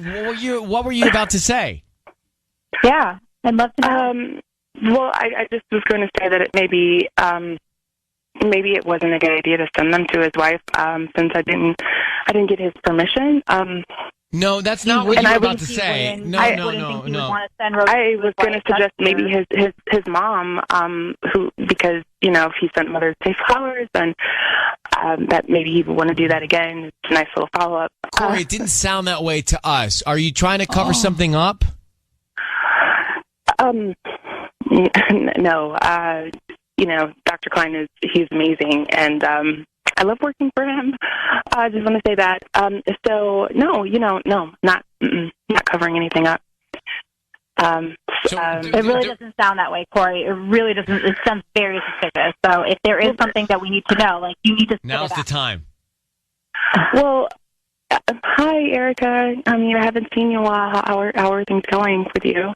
What were you about to say?
Yeah, I'd love to know.
Well, I just was going to say that it maybe it wasn't a good idea to send them to his wife, since I didn't get his permission.
No, that's not what you were about to say. No.
I
was going to suggest maybe his mom, because if he sent Mother's Day flowers, then that maybe he would want to do that again. It's a nice little follow up.
Corey, it didn't sound that way to us. Are you trying to cover something up?
No. Dr. Klein he's amazing, and I love working for him. I just want to say that. So no, not covering anything up.
It really doesn't sound that way, Corey. It really doesn't. It sounds very suspicious. So if there is something that we need to know, like, you need to.
Now's the time.
Well, hi, Erica. I mean, I haven't seen you in a while. How are things going with you?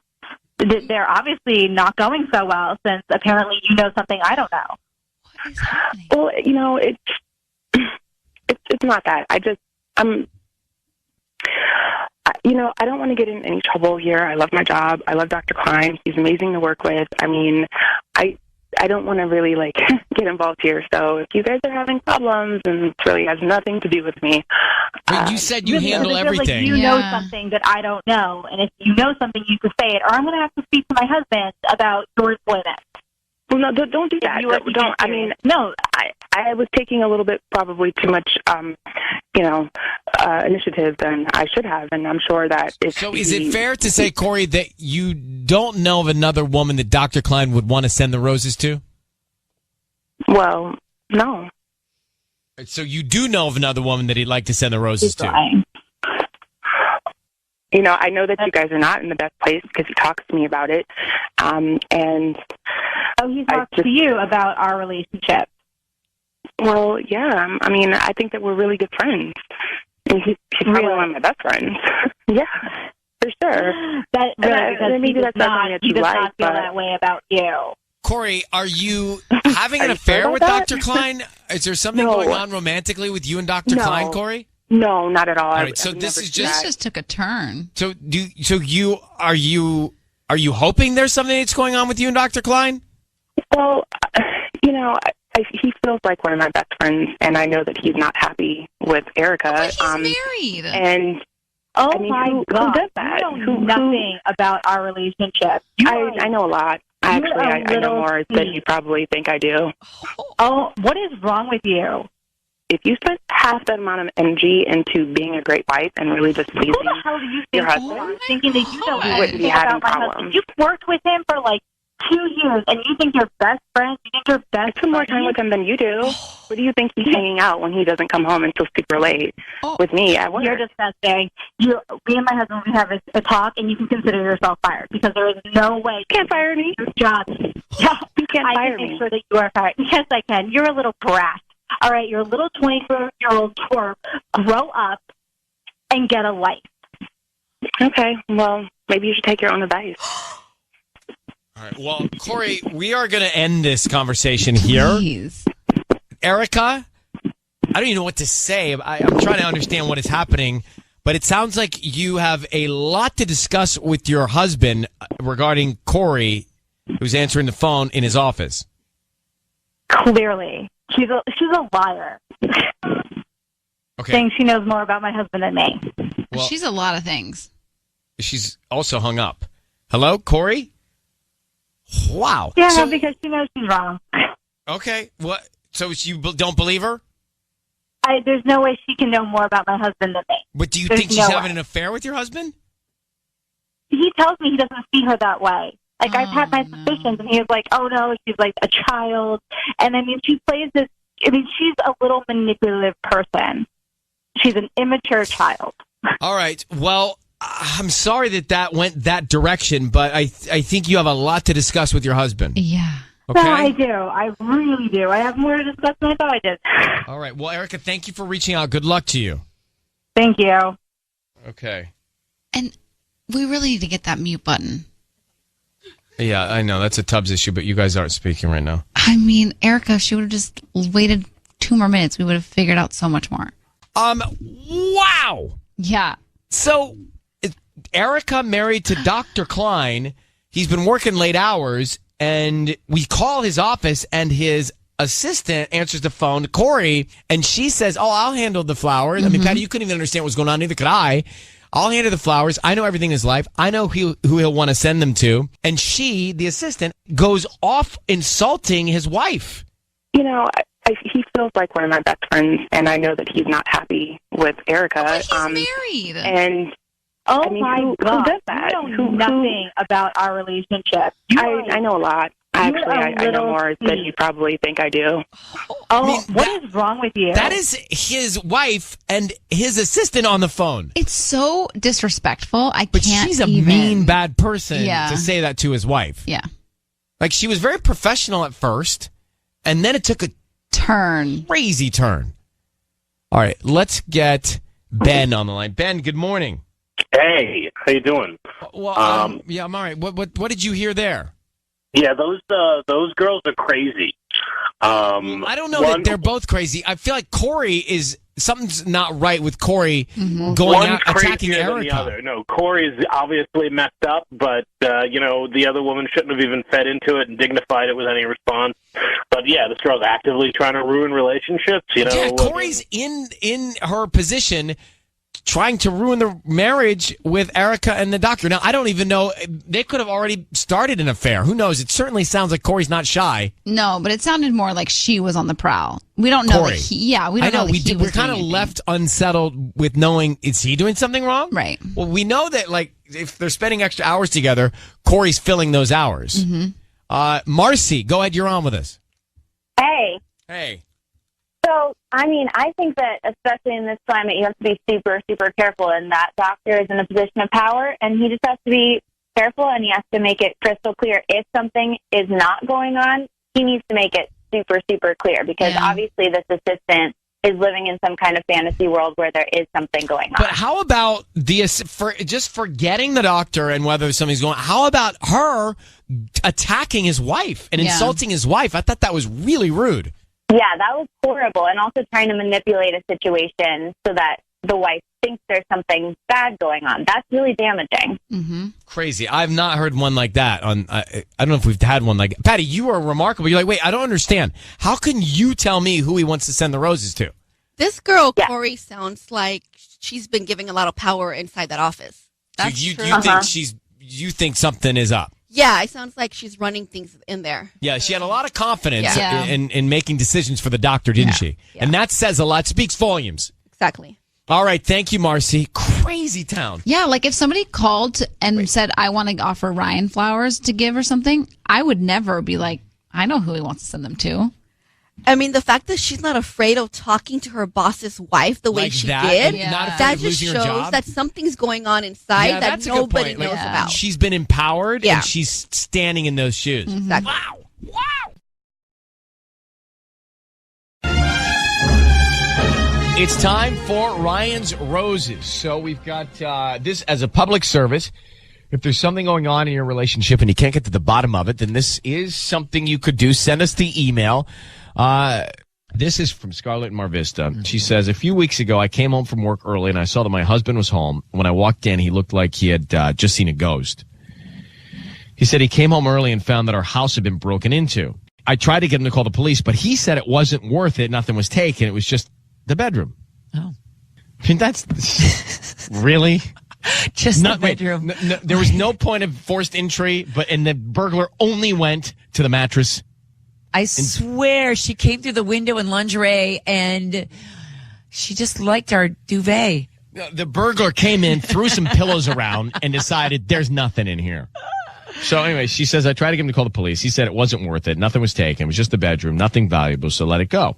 They're obviously not going so well, since apparently you know something I don't know.
What is happening?
Well, it's not that. I don't want to get in any trouble here. I love my job. I love Dr. Klein. He's amazing to work with. I mean, I don't want to really get involved here. So if you guys are having problems, and it really has nothing to do with me.
Wait, you said you handle everything.
You know something that I don't know, and if you know something, you could say it, or I'm going to have to speak to my husband about your employment.
Well, no, don't do that. Don't. I mean, no. I was taking a little bit, probably too much, initiative than I should have, and I'm sure that if.
So, is it fair to say, Corey, that you don't know of another woman that Dr. Klein would want to send the roses to?
Well, no.
So you do know of another woman that he'd like to send the roses to?
I know that you guys are not in the best place because he talks to me about it, and
he talks to you about our relationship.
Well, yeah. I mean, I think that we're really good friends. And he's probably one of my best friends. Yeah, for sure.
Maybe that's something that you like. He does not feel that way about you.
Corey, are you having an affair with Dr. Klein? Is there something going on romantically with you and Dr. Klein, Corey?
No, not at all.
All right, so this
just took a turn.
So are you hoping there's something that's going on with you and Dr. Klein?
Well, he feels like one of my best friends, and I know that he's not happy with Erica.
But he's married.
And
my God,
who does that?
You know nothing about our relationship.
I know a lot. Actually, I know more than you probably think I do.
Oh, what is wrong with you?
If you spent half that amount of energy into being a great wife and really just pleasing
who the hell do you think
your husband,
thinking that you don't know
wouldn't be having problems.
You've worked with him for 2 years, and you think you're best friends? You think you're best?
I spend more time with him than you do. Where do you think he's hanging out when he doesn't come home until super late with me at work?
You're disgusting. Me and my husband, we have a talk, and you can consider yourself fired because there is no way
you can't fire me.
Your job. Yeah,
you can't fire me.
I can make sure that you are fired. Yes, I can. You're a little brat. All right, you're a little 24-year-old twerp. Grow up and get a life.
Okay, well, maybe you should take your own advice.
All right. Well, Corey, we are going to end this conversation here.
Please.
Erica, I don't even know what to say. I'm trying to understand what is happening, but it sounds like you have a lot to discuss with your husband regarding Corey, who's answering the phone in his office.
Clearly. She's a liar.
Okay.
Saying she knows more about my husband than me.
Well, she's a lot of things.
She's also hung up. Hello, Corey? Wow.
Yeah, because she knows she's wrong.
Okay. What? So you don't believe her?
There's no way she can know more about my husband than me.
But do you think she's having an affair with your husband?
He tells me he doesn't see her that way. I've had my suspicions, and he was like, oh, no, she's like a child. And, she plays this. She's a little manipulative person. She's an immature child.
All right. Well, I'm sorry that went that direction, but I think you have a lot to discuss with your husband.
Yeah.
Okay?
No, I do. I really do. I have more to discuss than I thought I did.
All right. Well, Erica, thank you for reaching out. Good luck to you.
Thank you.
Okay.
And we really need to get that mute button.
Yeah, I know. That's a Tubbs issue, but you guys aren't speaking right now.
I mean, Erica, if she would have just waited 2 more minutes, we would have figured out so much more.
Wow.
Yeah.
So, Erica married to Dr. Klein. He's been working late hours, and we call his office, and his assistant answers the phone, Corey, and she says, I'll handle the flowers. I mean, Patty, you couldn't even understand what was going on, neither could I. I'll handle the flowers. I know everything in his life. I know who he'll want to send them to. And she, the assistant, goes off insulting his wife.
He feels like one of my best friends, and I know that he's not happy with Erica.
But he's married.
And
my God,
who does that?
You know nothing about our relationship.
I know a lot. Actually, I know more than you probably think I do.
What is wrong with you?
That is his wife and his assistant on the phone.
It's so disrespectful.
But she's a mean, bad person to say that to his wife.
Yeah.
Like, she was very professional at first, and then it took a crazy turn. All right, let's get Ben on the line. Ben, good morning.
Hey, how you doing?
Well, yeah, I'm all right. What did you hear there?
Yeah, those girls are crazy.
I don't know that they're both crazy. I feel like Corey is something's not right with Corey going out attacking
crazier than
Erica.
the other. No, Corey's obviously messed up, but the other woman shouldn't have even fed into it and dignified it with any response. But yeah, this girl's actively trying to ruin relationships.
Yeah, Corey's in her position, trying to ruin the marriage with Erica and the doctor. Now, I don't even know. They could have already started an affair. Who knows? It certainly sounds like Corey's not shy.
No, but it sounded more like she was on the prowl. We don't know.
Corey.
We don't know.
We're kind of left unsettled with knowing, is he doing something wrong?
Right.
Well, we know that, like, if they're spending extra hours together, Corey's filling those hours. Marcy, go ahead. You're on with us.
Hey.
Hey.
So, I mean, I think that especially in this climate, you have to be super, super careful. And that doctor is in a position of power, and he just has to be careful, and he has to make it crystal clear. If something is not going on, he needs to make it super, super clear, because obviously this assistant is living in some kind of fantasy world where there is something going on.
But how about just forgetting the doctor and whether something's going on? How about her attacking his wife and insulting his wife? I thought that was really rude.
Yeah, that was horrible. And also trying to manipulate a situation so that the wife thinks there's something bad going on. That's really damaging.
Crazy. I've not heard one like that. I don't know if we've had one like Patty, you are remarkable. You're like, wait, I don't understand. How can you tell me who he wants to send the roses to?
This girl, Corey, sounds like she's been giving a lot of power inside that office. That's true.
You think something is up?
Yeah, it sounds like she's running things in there.
Yeah, she had a lot of confidence in making decisions for the doctor, didn't she? Yeah. And that says a lot, speaks volumes.
Exactly.
All right, thank you, Marcy. Crazy town.
Yeah, like if somebody called and said, I want to offer Ryan flowers to give or something, I would never be like, I know who he wants to send them to.
I mean, the fact that she's not afraid of talking to her boss's wife the way she did, that just shows that something's going on inside that nobody knows about.
She's been empowered and she's standing in those shoes.
Exactly.
Wow. It's time for Ryan's Roses. So we've got this as a public service. If there's something going on in your relationship and you can't get to the bottom of it, then this is something you could do. Send us the email. This is from Scarlet in Mar Vista. She says, a few weeks ago, I came home from work early and I saw that my husband was home. When I walked in, he looked like he had just seen a ghost. He said he came home early and found that our house had been broken into. I tried to get him to call the police, but he said it wasn't worth it. Nothing was taken. It was just the bedroom.
Oh.
I mean, that's really
just the bedroom.
No, there was no point of forced entry, and the burglar only went to the mattress.
I swear she came through the window in lingerie and she just liked our duvet.
The burglar came in, threw some pillows around, and decided there's nothing in here. So anyway, she says, I tried to get him to call the police. He said it wasn't worth it. Nothing was taken. It was just the bedroom. Nothing valuable, so let it go.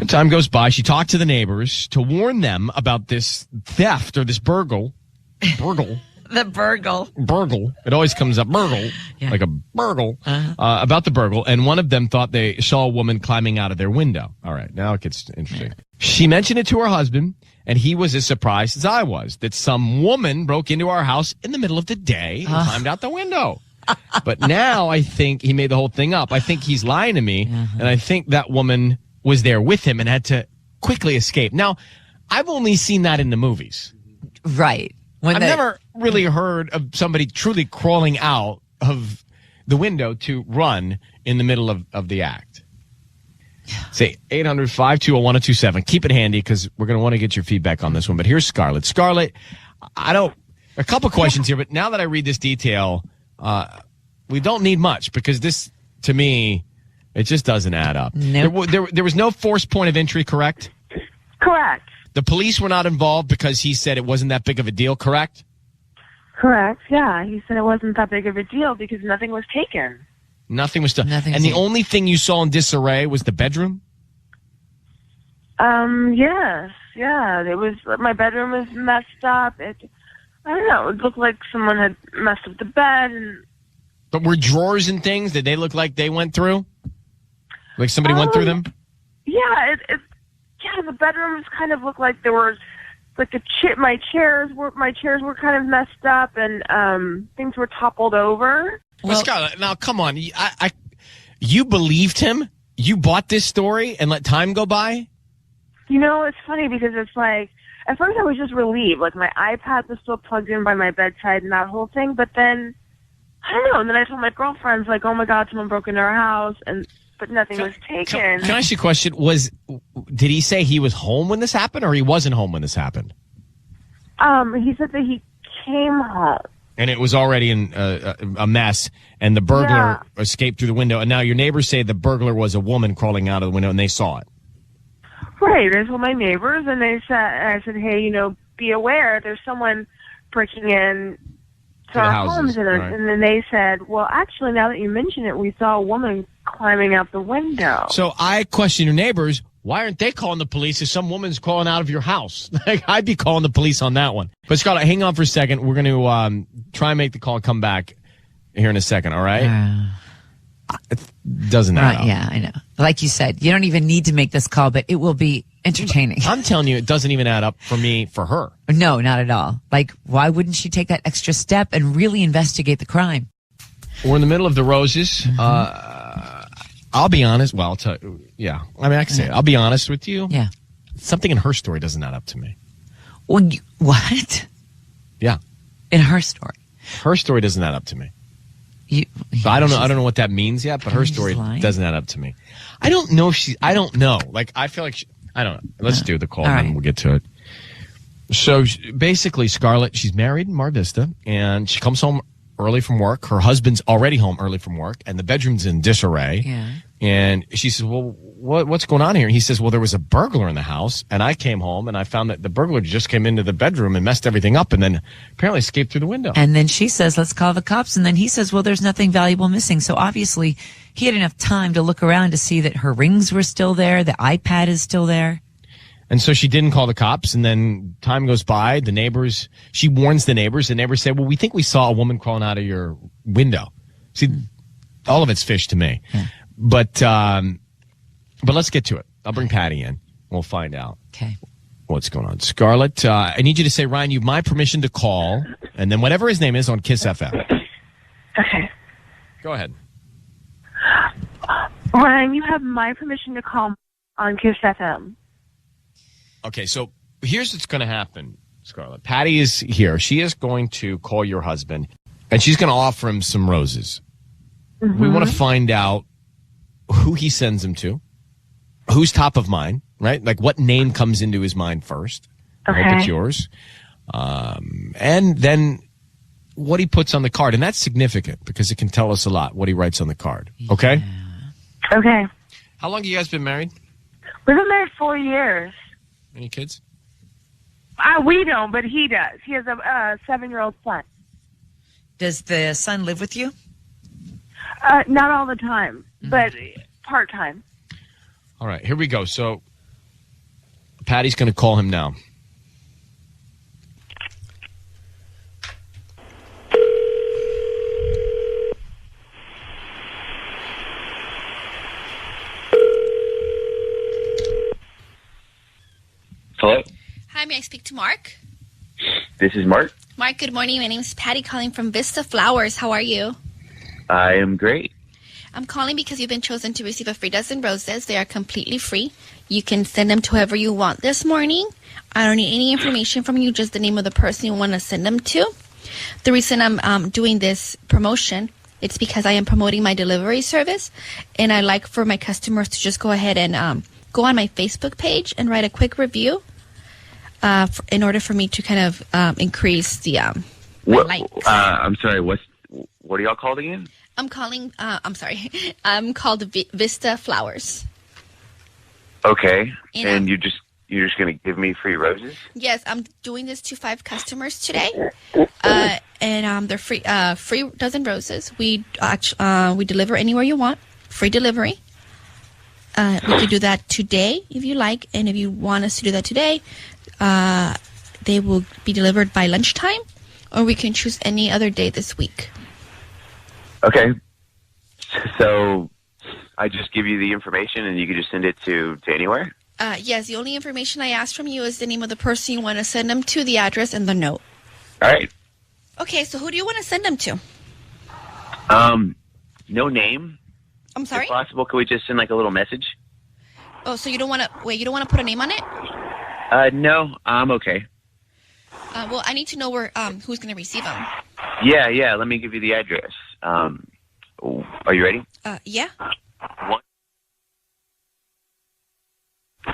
Time goes by. She talked to the neighbors to warn them about this theft or this burgle.
The burgle.
It always comes up, like a burgle, about the burgle. And one of them thought they saw a woman climbing out of their window. All right, now it gets interesting. She mentioned it to her husband, and he was as surprised as I was that some woman broke into our house in the middle of the day and climbed out the window. But now I think he made the whole thing up. I think he's lying to me, and I think that woman was there with him and had to quickly escape. Now, I've only seen that in the movies.
Right.
I've never really heard of somebody truly crawling out of the window to run in the middle of the act. Say 800-520-1027. Keep it handy because we're going to want to get your feedback on this one. But here's Scarlet. Scarlet, a couple questions here, but now that I read this detail, we don't need much because this, to me, it just doesn't add up.
Nope.
There was no forced point of entry, correct?
Correct.
The police were not involved because he said it wasn't that big of a deal, correct?
Correct, yeah. He said it wasn't that big of a deal because nothing was taken.
Nothing was done. And the only thing you saw in disarray was the bedroom?
Yes. Yeah. My bedroom was messed up. I don't know. It looked like someone had messed up the bed.
But were drawers and things, did they look like they went through? Like somebody went through them?
Yeah, the bedrooms kind of looked like there was like my chairs were kind of messed up and things were toppled over.
Well, Scarlett, now come on. You believed him? you bought this story and let time go by?
You know, it's funny because it's like, at first I was just relieved. Like, my iPad was still plugged in by my bedside and that whole thing. But then, I don't know. And then I told my girlfriends, like, oh, my God, someone broke into our house. But nothing was taken.
Can I ask you a question? Did he say he was home when this happened or he wasn't home when this happened?
He said that he came home.
And it was already in a mess, and the burglar escaped through the window. And now your neighbors say the burglar was a woman crawling out of the window, and they saw it.
Right. I told my neighbors, and I said, hey, be aware. There's someone breaking in to our homes. And then they said, well, actually, now that you mention it, we saw a woman climbing out the window.
So I question your neighbors. Why aren't they calling the police if some woman's crawling out of your house? Like, I'd be calling the police on that one. But Scarlet, hang on for a second. We're going to try and make the call come back here in a second, all right? It doesn't matter.
Yeah, I know. Like you said, you don't even need to make this call, but it will be entertaining.
I'm telling you, it doesn't even add up for me, for her.
No, not at all. Like, why wouldn't she take that extra step and really investigate the crime?
We're in the middle of the roses. I'll be honest. Well, I mean, I can say it. I'll be honest with you.
Yeah.
Something in her story doesn't add up to me.
Well, what?
Yeah.
In her story?
Her story doesn't add up to me. I don't know what that means yet, but her story doesn't add up to me. I don't know if I don't know. Like, I feel like I don't know. Let's do the call and then we'll get to it. So basically, Scarlet, she's married in Mar Vista, and she comes home early from work. Her husband's already home early from work, and the bedroom's in disarray.
Yeah.
And she says, well, what's going on here? And he says, well, there was a burglar in the house, and I came home, and I found that the burglar just came into the bedroom and messed everything up, and then apparently escaped through the window.
And then she says, let's call the cops. And then he says, well, there's nothing valuable missing. So obviously, he had enough time to look around to see that her rings were still there, the iPad is still there.
And so she didn't call the cops, and then time goes by. She warns the neighbors. The neighbors say, well, we think we saw a woman crawling out of your window. See, all of it's fish to me.
Yeah.
But let's get to it. I'll bring Patty in. We'll find out.
Okay.
What's going on. Scarlet, I need you to say, Ryan, you have my permission to call, and then whatever his name is on Kiss FM.
Okay.
Go ahead.
Ryan, you have my permission to call on Kiss FM.
Okay, so here's what's going to happen, Scarlet. Patty is here. She is going to call your husband, and she's going to offer him some roses. Mm-hmm. We want to find out who he sends them to, who's top of mind, right? Like, what name comes into his mind first.
Okay.
I hope it's yours. And then what he puts on the card. And that's significant because it can tell us a lot, what he writes on the card. Okay?
Yeah. Okay.
How long have you guys been married?
We've been married 4 years.
Any kids?
We don't, but he does. He has a 7-year-old son.
Does the son live with you?
Not all the time, but part-time.
All right, here we go. So Patty's going to call him now.
Hello?
Hi, may I speak to Mark?
This is Mark.
Mark, good morning. My name is Patty calling from Vista Flowers. How are you?
I am great.
I'm calling because you've been chosen to receive a free dozen roses. They are completely free. You can send them to whoever you want this morning. I don't need any information from you, just the name of the person you want to send them to. The reason I'm doing this promotion, it's because I am promoting my delivery service, and I like for my customers to just go ahead and go on my Facebook page and write a quick review in order for me to kind of increase the likes.
I'm sorry, what are y'all called again?
I'm called Vista Flowers.
Okay. And you're just going to give me free roses?
Yes, I'm doing this to 5 customers today. And they're free dozen roses. We deliver anywhere you want. Free delivery. We could do that today if you like, and if you want us to do that today, they will be delivered by lunchtime, or we can choose any other day this week.
Okay. So I just give you the information and you can just send it to anywhere?
Yes, the only information I asked from you is the name of the person you want to send them to, the address, and the note.
All right.
Okay, so who do you want to send them to?
No name.
I'm sorry?
If possible, could we just send like a little message?
Oh, so you don't want to you don't want to put a name on it?
No, I'm okay.
Well, I need to know where who's going to receive them.
Yeah. Let me give you the address. Are you ready?
Yeah.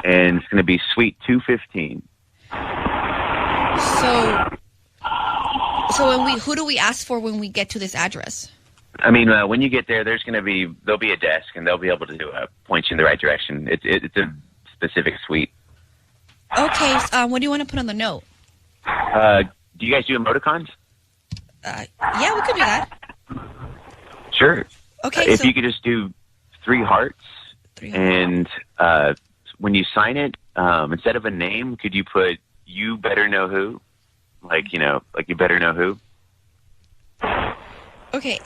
And it's going to be Suite 215.
So who do we ask for when we get to this address?
I mean, when you get there, there'll be a desk, and they'll be able to point you in the right direction. It's a specific suite.
Okay. What do you want to put on the note?
Do you guys do emoticons?
Yeah, we could do that.
Sure.
Okay.
If you could just do 3 hearts, and when you sign it, instead of a name, could you put "You better know who"? Like you better know who.
Okay.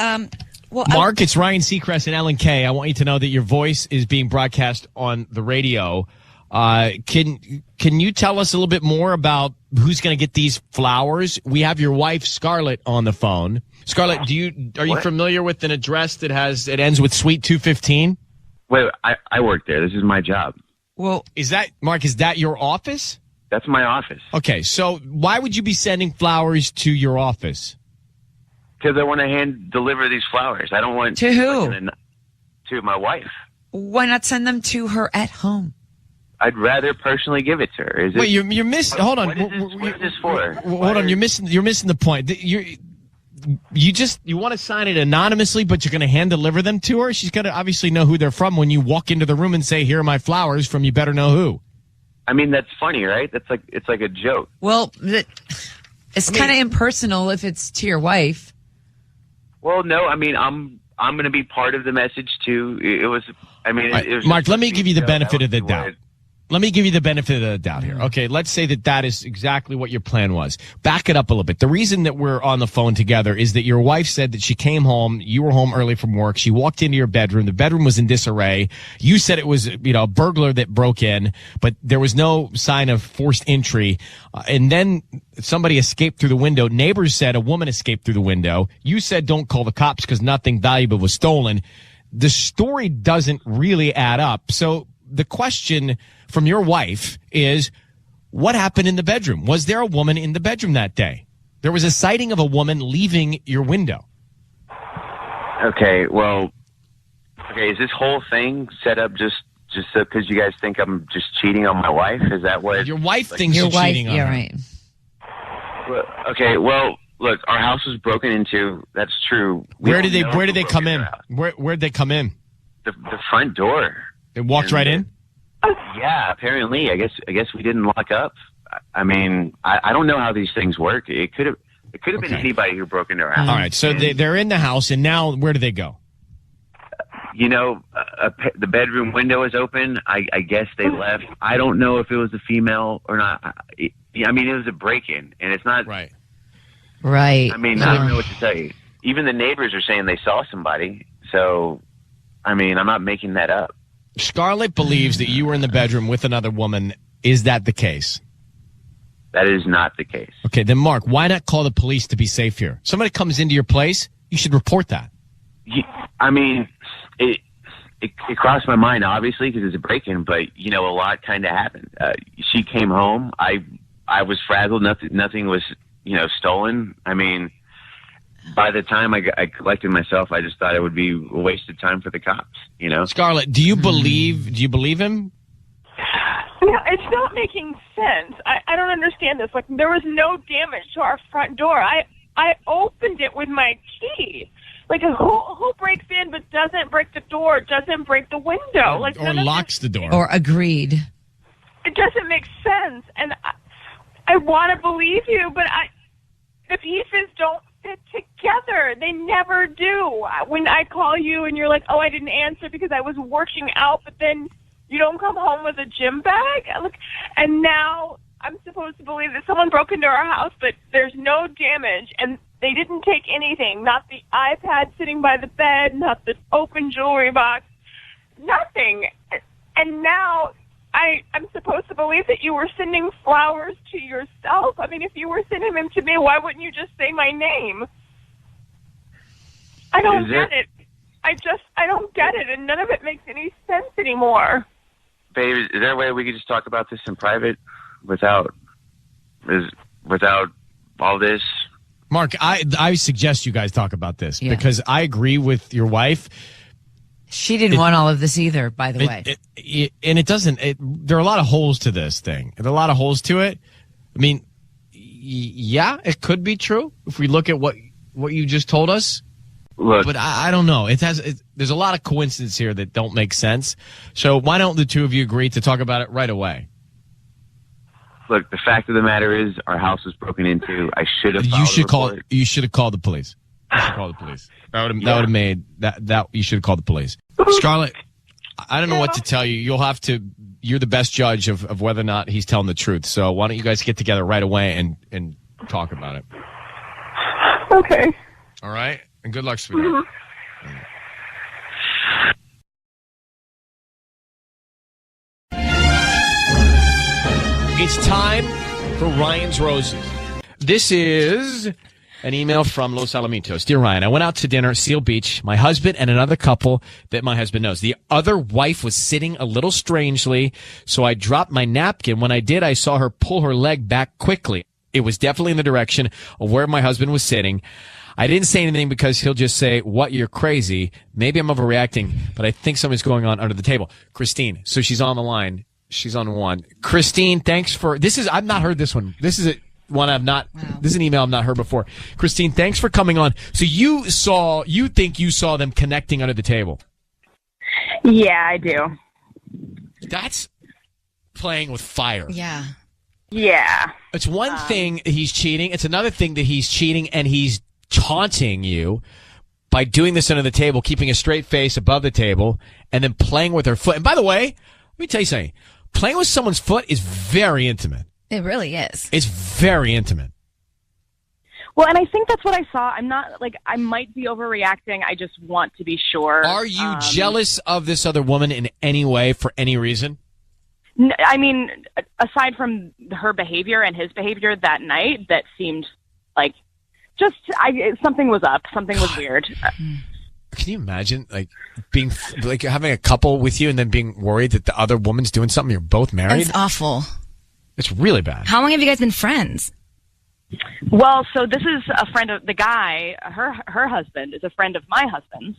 Well,
Mark, it's Ryan Seacrest and Ellen Kay. I want you to know that your voice is being broadcast on the radio. Can you tell us a little bit more about who's going to get these flowers? We have your wife Scarlet on the phone. Scarlet, are you familiar with an address that ends with Suite 215?
Wait, I work there. This is my job.
Well, Mark, is that your office?
That's my office.
Okay, so why would you be sending flowers to your office?
Because I want to hand deliver these flowers. I don't want
to who?
To my wife.
Why not send them to her at home?
I'd rather personally give it to her.
Wait, you're missing. Hold on.
What is this for?
Hold on. You're missing the point. You want to sign it anonymously, but you're going to hand deliver them to her. She's going to obviously know who they're from when you walk into the room and say, "Here are my flowers from You Better Know Who."
I mean, that's funny, right? It's like a joke.
Well, it's kind of impersonal if it's to your wife.
Well, no. I mean, I'm going to be part of the message too. It was. I mean, it was
Mark, let me give you the benefit of the doubt. Let me give you the benefit of the doubt here. Okay, let's say that is exactly what your plan was. Back it up a little bit. The reason that we're on the phone together is that your wife said that she came home, you were home early from work, she walked into your bedroom, the bedroom was in disarray. You said it was, a burglar that broke in, but there was no sign of forced entry. And then somebody escaped through the window. Neighbors said a woman escaped through the window. You said don't call the cops because nothing valuable was stolen. The story doesn't really add up. So the question from your wife is, what happened in the bedroom? Was there a woman in the bedroom that day? There was a sighting of a woman leaving your window.
Okay, is this whole thing set up just so because you guys think I'm just cheating on my wife? Is that what
your wife thinks you're cheating on her?
Right.
Well, okay, well, look, our house was broken into. That's true.
Where did they come in? Where'd they come in?
The front door.
They walked right in?
Yeah, apparently. I guess we didn't lock up. I mean, I don't know how these things work. It could have been anybody who broke into our house.
All right, so they're in the house, and now where do they go?
The bedroom window is open. I guess they left. I don't know if it was a female or not. It was a break-in, and it's not.
Right.
Right.
I mean, I don't know what to tell you. Even the neighbors are saying they saw somebody. So, I mean, I'm not making that up.
Scarlet believes that you were in the bedroom with another woman. Is that the case?
That is not the case.
Okay, then Mark, why not call the police to be safe here? Somebody comes into your place, you should report that.
I mean, it crossed my mind, obviously, because it's a break-in, but, a lot kind of happened. She came home. I was frazzled. Nothing was, stolen. I mean, by the time I collected myself, I just thought it would be a waste of time for the cops,
Scarlet, do you believe him?
No, it's not making sense. I don't understand this. Like, there was no damage to our front door. I opened it with my key. Like, who breaks in but doesn't break the door, doesn't break the window?
Or locks the door.
Or agreed.
It doesn't make sense. And I want to believe you, but the pieces don't fit together. They never do. When I call you and you're like, oh, I didn't answer because I was working out, but then you don't come home with a gym bag. And now I'm supposed to believe that someone broke into our house, but there's no damage, and they didn't take anything. Not the iPad sitting by the bed, not the open jewelry box, nothing. And now I'm supposed to believe that you were sending flowers to yourself. I mean, if you were sending them to me, why wouldn't you just say my name? I don't get it. I don't get it, and none of it makes any sense anymore.
Babe, is there a way we could just talk about this in private without all this?
Mark, I suggest you guys talk about this because I agree with your wife.
She didn't want all of this either, by the way.
And it doesn't. There are a lot of holes to this thing. There are a lot of holes to it. I mean, yeah, it could be true if we look at what you just told us.
Look,
but I don't know. There's a lot of coincidences here that don't make sense. So why don't the two of you agree to talk about it right away?
Look, the fact of the matter is, our house was broken into. I should have.
You should have called the police. You should call the police. That would have made that. You should have called the police. Scarlet, I don't know what to tell you. You're the best judge of whether or not he's telling the truth. So why don't you guys get together right away and talk about it?
Okay.
All right. And good luck, sweetheart. It's time for Ryan's Roses. This is an email from Los Alamitos. Dear Ryan, I went out to dinner at Seal Beach. My husband and another couple that my husband knows. The other wife was sitting a little strangely, so I dropped my napkin. When I did, I saw her pull her leg back quickly. It was definitely in the direction of where my husband was sitting. I didn't say anything because he'll just say, "What, you're crazy." Maybe I'm overreacting, but I think something's going on under the table. Christine, so she's on the line. She's on one. Christine, thanks for this. I've not heard this one. This is one I've not. Wow. This is an email I've not heard before. Christine, thanks for coming on. So you think you saw them connecting under the table?
Yeah, I do.
That's playing with fire.
Yeah.
Yeah.
It's one thing he's cheating. It's another thing that he's cheating and he's taunting you by doing this under the table, keeping a straight face above the table, and then playing with her foot. And by the way, let me tell you something. Playing with someone's foot is very intimate.
It really is.
It's very intimate.
Well, and I think that's what I saw. I'm not I might be overreacting. I just want to be sure.
Are you jealous of this other woman in any way for any reason?
I mean, aside from her behavior and his behavior that night, that seemed like something was up. Something was weird.
Can you imagine being having a couple with you and then being worried that the other woman's doing something? You're both married.
That's awful.
It's really bad.
How long have you guys been friends?
Well, so this is a friend of the guy. Her husband is a friend of my husband's,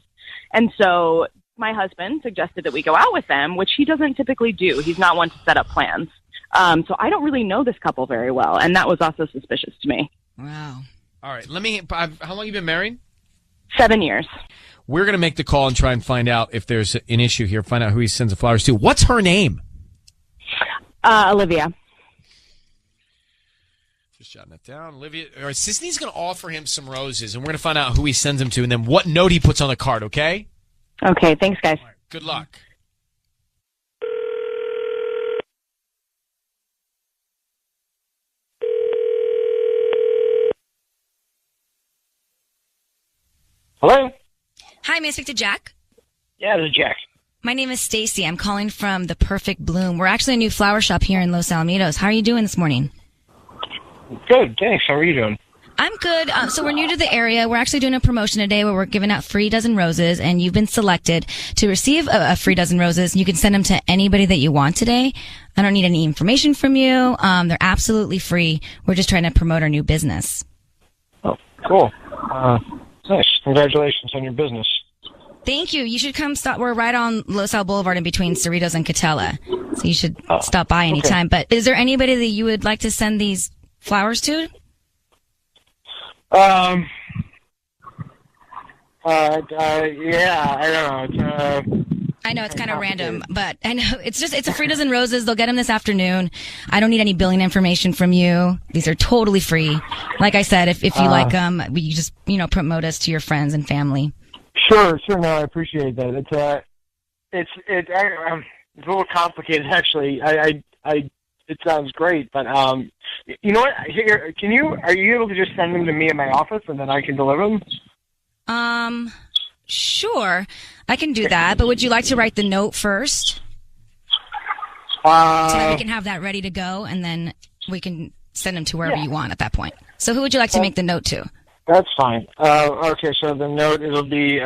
and so my husband suggested that we go out with them, which he doesn't typically do. He's not one to set up plans. So I don't really know this couple very well, and that was also suspicious to me.
Wow.
All right. How long have you been married?
7 years.
We're going to make the call and try and find out if there's an issue here, find out who he sends the flowers to. What's her name?
Olivia.
Just jotting that down. Olivia. All right, Sisney's going to offer him some roses, and we're going to find out who he sends them to and then what note he puts on the card, okay?
Okay, thanks, guys.
All right, good luck.
Hello?
Hi, may I speak to Jack?
Yeah, this is Jack.
My name is Stacy. I'm calling from The Perfect Bloom. We're actually a new flower shop here in Los Alamitos. How are you doing this morning?
Good, thanks. How are you doing?
I'm good. So we're new to the area. We're actually doing a promotion today where we're giving out free dozen roses, and you've been selected to receive a free dozen roses. You can send them to anybody that you want today. I don't need any information from you. They're absolutely free. We're just trying to promote our new business.
Oh, cool. Nice. Congratulations on your business.
Thank you. You should come stop. We're right on Los Al Boulevard in between Cerritos and Catella. So you should stop by anytime. Okay. But is there anybody that you would like to send these flowers to?
Yeah, I don't know.
I know it's kind of random, but I know it's a free dozen roses. They'll get them this afternoon. I don't need any billing information from you. These are totally free. Like I said, if you like them, you just, promote us to your friends and family.
Sure. No, I appreciate that. It's a little complicated, actually. It sounds great, but you know what? Here, are you able to just send them to me in my office and then I can deliver them?
Sure, I can do that. But would you like to write the note first? So that we can have that ready to go, and then we can send them to wherever you want at that point. So who would you like to make the note to?
That's fine. Okay, so the note, it'll be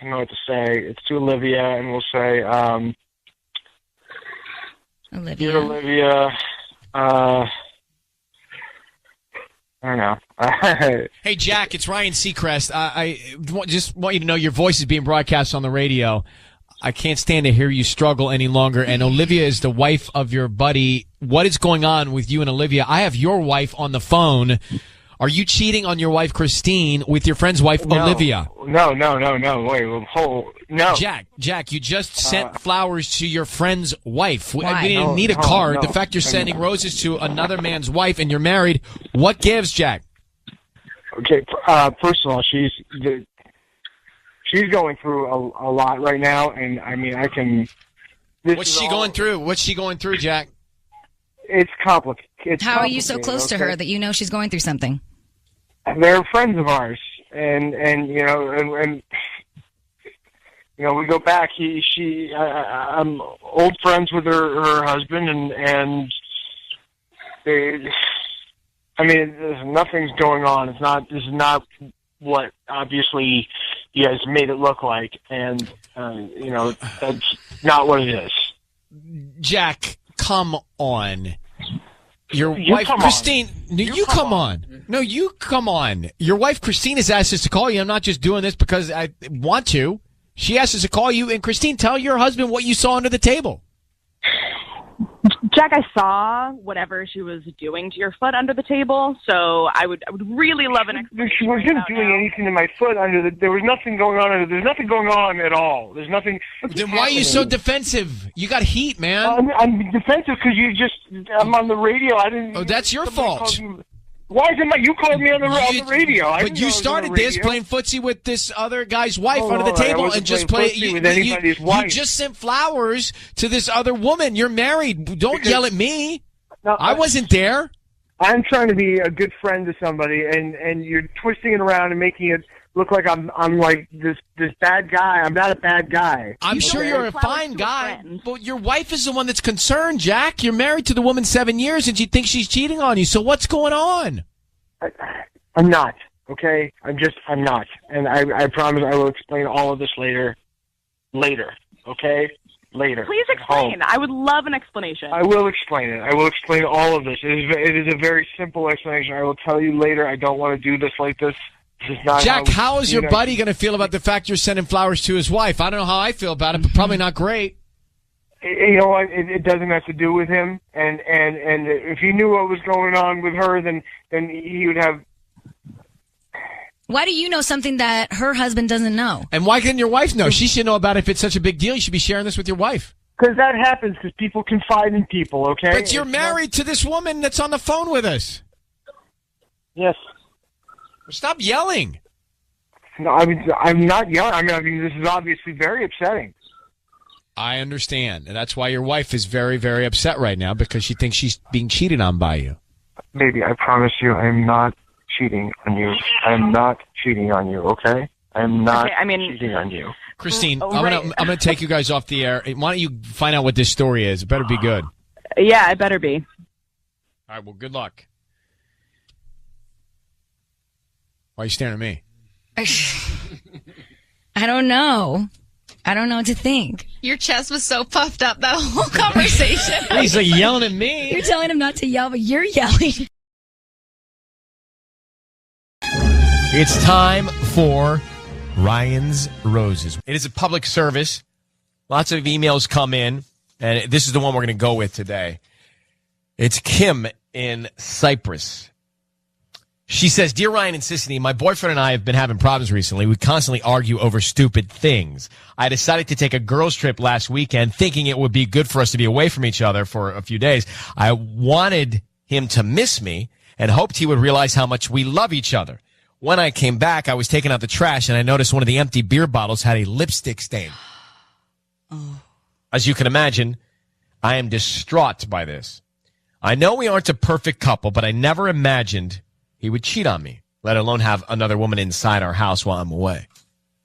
don't know what to say. It's to Olivia, and we'll say,
Olivia.
Dear Olivia, I don't know.
Hey, Jack, it's Ryan Seacrest. I just want you to know your voice is being broadcast on the radio. I can't stand to hear you struggle any longer. And Olivia is the wife of your buddy. What is going on with you and Olivia? I have your wife on the phone. Are you cheating on your wife, Christine, with your friend's wife, Olivia?
No. Wait, no.
Jack, you just sent flowers to your friend's wife. We
Why?
didn't need a card.
No.
The fact you're sending roses to another man's wife and you're married, what gives, Jack?
Okay, first of all, she's going through a lot right now, and I mean, I can.
What's she going through? What's she going through, Jack?
It's complicated.
How are you so close to her that you know she's going through something?
They're friends of ours, and you know, we go back. I'm old friends with her husband, and they. I mean, nothing's going on. This is not what obviously you guys made it look like, and you know, that's not what it is.
Jack, come on. Your wife, Christine, you come on. No, you come on. Your wife, Christine, has asked us to call you. I'm not just doing this because I want to. She asked us to call you. And Christine, tell your husband what you saw under the table.
Jack, I saw whatever she was doing to your foot under the table, so I would really love an explanation.
She wasn't doing anything to my foot there was nothing going on. There's nothing going on at all. There's nothing.
Then why are you so defensive? You got heat, man.
I'm defensive because I'm on the radio. I didn't.
Oh, that's your fault.
Why is it you called me on the radio?
But you started this playing footsie with this other guy's wife under the table and just you just sent flowers to this other woman. You're married. Don't yell at me. No, I wasn't there.
I'm trying to be a good friend to somebody, and you're twisting it around and making it look like I'm like this bad guy. I'm not a bad guy.
I'm sure you're a fine guy, but your wife is the one that's concerned, Jack. You're married to the woman 7 years, and she thinks she's cheating on you. So what's going on?
I'm not, okay? I'm not. And I promise I will explain all of this later, okay? Later.
Please explain. I would love an explanation.
I will explain it. I will explain all of this. It is a very simple explanation. I will tell you later. I don't want to do this like this.
Jack, how is your buddy going to feel about the fact you're sending flowers to his wife? I don't know how I feel about it, but probably not great.
You know what? It doesn't have to do with him. And if he knew what was going on with her, then he would have.
Why do you know something that her husband doesn't know?
And why couldn't your wife know? She should know about it if it's such a big deal. You should be sharing this with your wife.
Because that happens. Because people confide in people. Okay.
But you're married to this woman that's on the phone with us.
Yes.
Stop yelling.
No, I'm not yelling. I mean, this is obviously very upsetting.
I understand. And that's why your wife is very, very upset right now because she thinks she's being cheated on by you.
Baby, I promise you I'm not cheating on you. I'm not cheating on you, okay? I'm not cheating on you.
Christine, I'm gonna take you guys off the air. Why don't you find out what this story is? It better be good.
Yeah, it better be.
All right, well, good luck. Why are you staring at me?
I don't know. I don't know what to think.
Your chest was so puffed up that whole conversation.
He's like yelling at me.
You're telling him not to yell, but you're yelling.
It's time for Ryan's Roses. It is a public service. Lots of emails come in, and this is the one we're going to go with today. It's Kim in Cyprus. She says, Dear Ryan and Sissany, my boyfriend and I have been having problems recently. We constantly argue over stupid things. I decided to take a girls' trip last weekend thinking it would be good for us to be away from each other for a few days. I wanted him to miss me and hoped he would realize how much we love each other. When I came back, I was taking out the trash and I noticed one of the empty beer bottles had a lipstick stain. As you can imagine, I am distraught by this. I know we aren't a perfect couple, but I never imagined he would cheat on me, let alone have another woman inside our house while I'm away.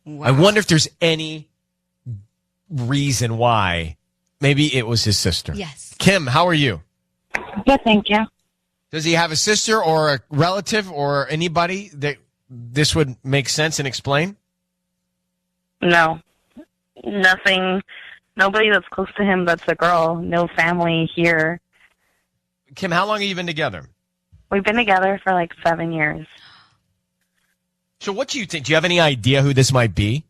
Wow. I wonder if there's any reason why. Maybe it was his sister.
Yes.
Kim, how are you?
Good, thank you.
Does he have a sister or a relative or anybody that this would make sense and explain?
No, nothing. Nobody that's close to him that's a girl. No family here.
Kim, how long have you been together?
We've been together for like 7 years.
So what do you think? Do you have any idea who this might be?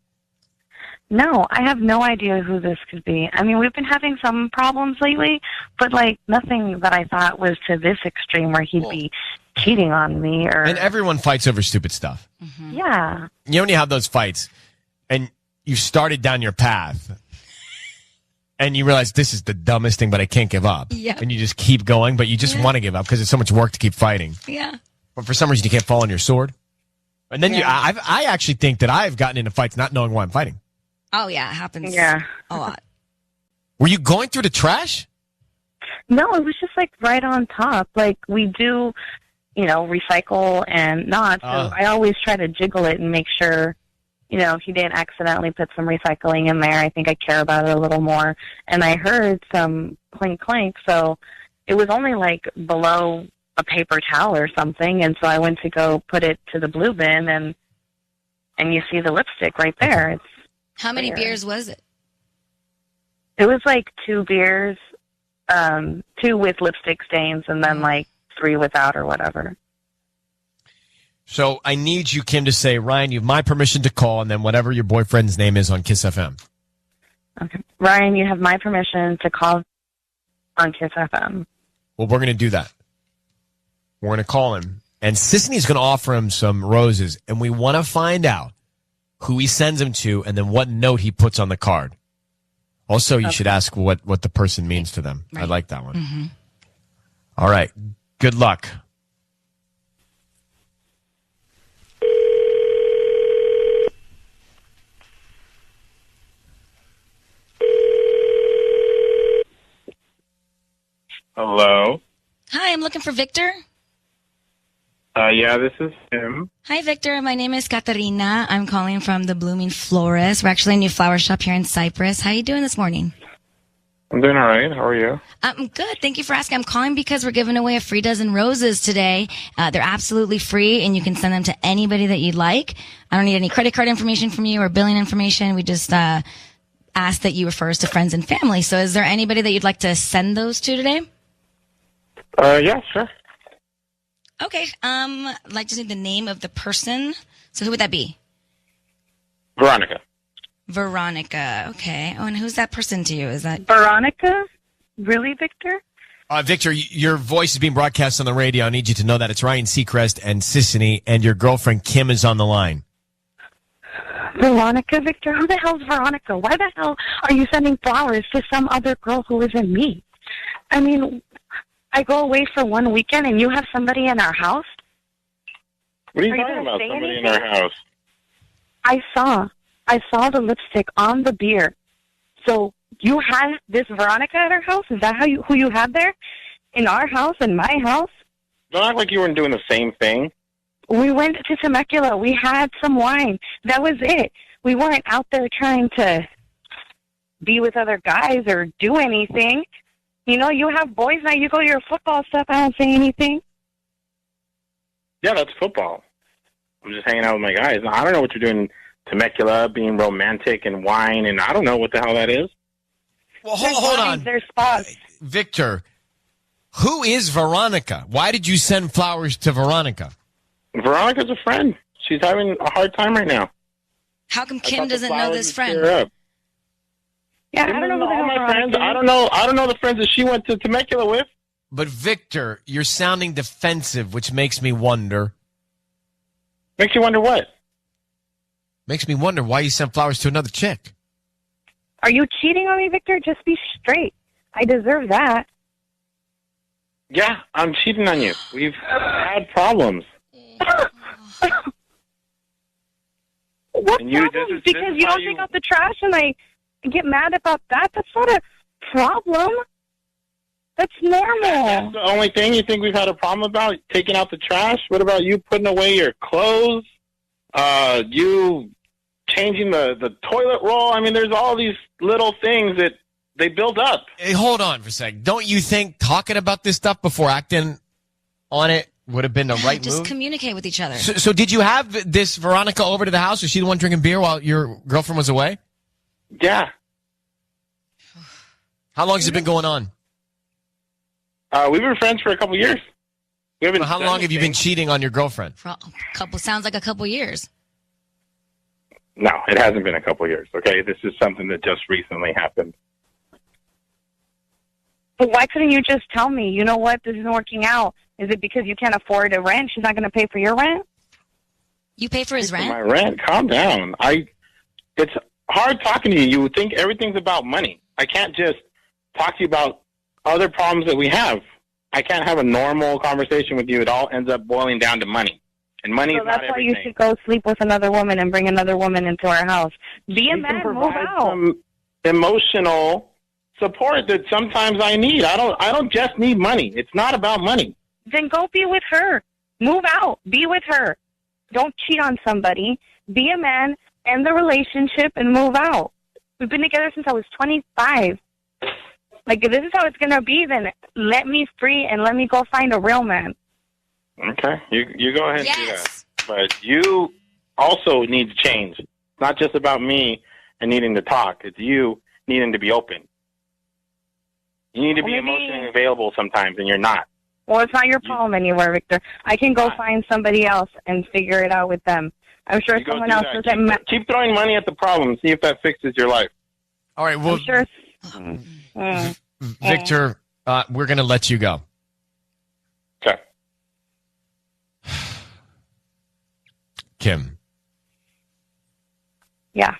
No, I have no idea who this could be. I mean, we've been having some problems lately, but like nothing that I thought was to this extreme where he'd be cheating on me or.
And everyone fights over stupid stuff.
Yeah.
You know when you have those fights and you started down your path and you realize this is the dumbest thing, but I can't give up.
Yeah.
And you just keep going, but you just want to give up because it's so much work to keep fighting.
Yeah.
But for some reason you can't fall on your sword. And then I actually think that I've gotten into fights not knowing why I'm fighting.
Oh, yeah. It happens
Yeah.
a lot.
Were you going through the trash?
No, it was just like right on top. Like we do, recycle and not. So I always try to jiggle it and make sure, he didn't accidentally put some recycling in there. I think I care about it a little more. And I heard some clink clink, so it was only like below a paper towel or something. And so I went to go put it to the blue bin, and you see the lipstick right there. It's
How many beers was it?
It was like 2 beers, 2 with lipstick stains, and then like 3 without or whatever.
So I need you, Kim, to say, Ryan, you have my permission to call, and then whatever your boyfriend's name is on Kiss FM.
Okay. Ryan, you have my permission to call on Kiss FM.
Well, we're going to do that. We're going to call him, and Sisney's going to offer him some roses, and we want to find out who he sends them to, and then what note he puts on the card. Also, you should ask what the person means to them. Right. I like that one.
Mm-hmm.
All right. Good luck.
Hello?
Hi, I'm looking for Victor.
Yeah, this is him.
Hi, Victor. My name is Katarina. I'm calling from the Blooming Florist. We're actually a new flower shop here in Cyprus. How are you doing this morning?
I'm doing all right. How are you?
I'm good. Thank you for asking. I'm calling because we're giving away a free dozen roses today. They're absolutely free, and you can send them to anybody that you'd like. I don't need any credit card information from you or billing information. We just ask that you refer us to friends and family. So is there anybody that you'd like to send those to today?
Yeah, sure.
Okay. I'd like to see the name of the person. So who would that be?
Veronica.
Veronica. Okay. Oh, and who's that person to you? Is that
Veronica? Really, Victor?
Victor, your voice is being broadcast on the radio. I need you to know that it's Ryan Seacrest and Sissany, and your girlfriend Kim is on the line.
Veronica, Victor? Who the hell's Veronica? Why the hell are you sending flowers to some other girl who isn't me? I mean, I go away for 1 weekend and you have somebody in our house?
What are you talking about, somebody in our house?
I saw the lipstick on the beer. So you had this Veronica at our house? Is that who you had there? In our house, in my house?
Don't act like you weren't doing the same thing.
We went to Temecula. We had some wine. That was it. We weren't out there trying to be with other guys or do anything. You have boys now. You go to your football stuff. I don't say anything.
Yeah, that's football. I'm just hanging out with my guys. I don't know what you're doing in Temecula, being romantic and wine, and I don't know what the hell that is.
Well, hold on.
There's spots.
Victor, who is Veronica? Why did you send flowers to Veronica?
Veronica's a friend. She's having a hard time right now.
How come Kim doesn't know this friend?
Yeah, I don't know who the hell
my friends. I don't know the friends that she went to Temecula with.
But Victor, you're sounding defensive, which makes me wonder.
Makes you wonder what?
Makes me wonder why you sent flowers to another chick.
Are you cheating on me, Victor? Just be straight. I deserve that.
Yeah, I'm cheating on you. We've had problems.
What problems? Because you don't take out the trash and I get mad about that? That's not a problem. That's normal.
That's the only thing you think we've had a problem about? Taking out the trash? What about you putting away your clothes? You changing the toilet roll? I mean, there's all these little things that they build up.
Hey, hold on for a sec. Don't you think talking about this stuff before acting on it would have been the right
Just
move.
communicate with each other.
So did you have this Veronica over to the house? Was she the one drinking beer while your girlfriend was away?
Yeah.
How long has it been going on?
We were friends for a couple years. We haven't.
How long have you been cheating on your girlfriend?
Sounds like a couple years.
No, it hasn't been a couple years. Okay, this is something that just recently happened.
But why couldn't you just tell me, you know what, this isn't working out? Is it because you can't afford a rent? She's not going to pay for your rent?
You pay for his rent?
My rent. Calm down. It's hard talking to you. You would think everything's about money. I can't just talk to you about other problems that we have. I can't have a normal conversation with you. It all ends up boiling down to money. And money is not
that's why
everything.
you should go sleep with another woman and bring another woman into our house. Be a man, move out.
Some emotional support that sometimes I need. I don't just need money. It's not about money.
Then go be with her. Move out. Be with her. Don't cheat on somebody. Be a man, end the relationship, and move out. We've been together since I was 25. Like, if this is how it's going to be, then let me free and let me go find a real man.
Okay, you go ahead and do that. But you also need to change. It's not just about me and needing to talk. It's you needing to be open. You need to be emotionally available sometimes, and you're not.
Well, it's not your problem anywhere, Victor. I can go find somebody else and figure it out with them. I'm sure someone else doesn't.
Keep throwing money at the problem. See if that fixes your life.
All right, well,
I'm sure.
Victor, we're going to let you go.
Okay.
Kim.
Yeah.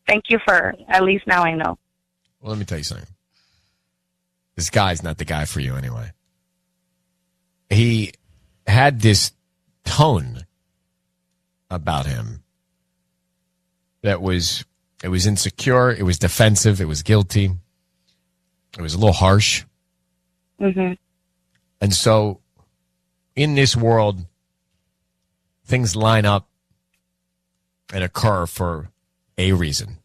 Thank you for, at least now I know.
Well, let me tell you something. This guy's not the guy for you anyway. He had this tone about him that was insecure, it was defensive, it was guilty, it was a little harsh.
Mm-hmm.
And so in this world, things line up and occur for a reason.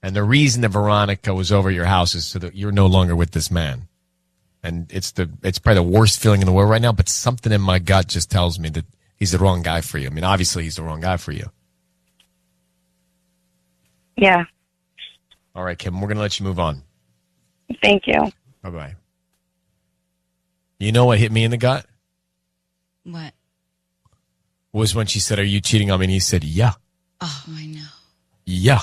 And the reason that Veronica was over your house is so that you're no longer with this man. And it's probably the worst feeling in the world right now, but something in my gut just tells me that he's the wrong guy for you. I mean, obviously he's the wrong guy for you.
Yeah.
All right, Kim, we're going to let you move on.
Thank you.
Bye-bye. You know what hit me in the gut?
What?
Was when she said, "Are you cheating on me?" And he said, "Yeah."
Oh, I know.
Yeah.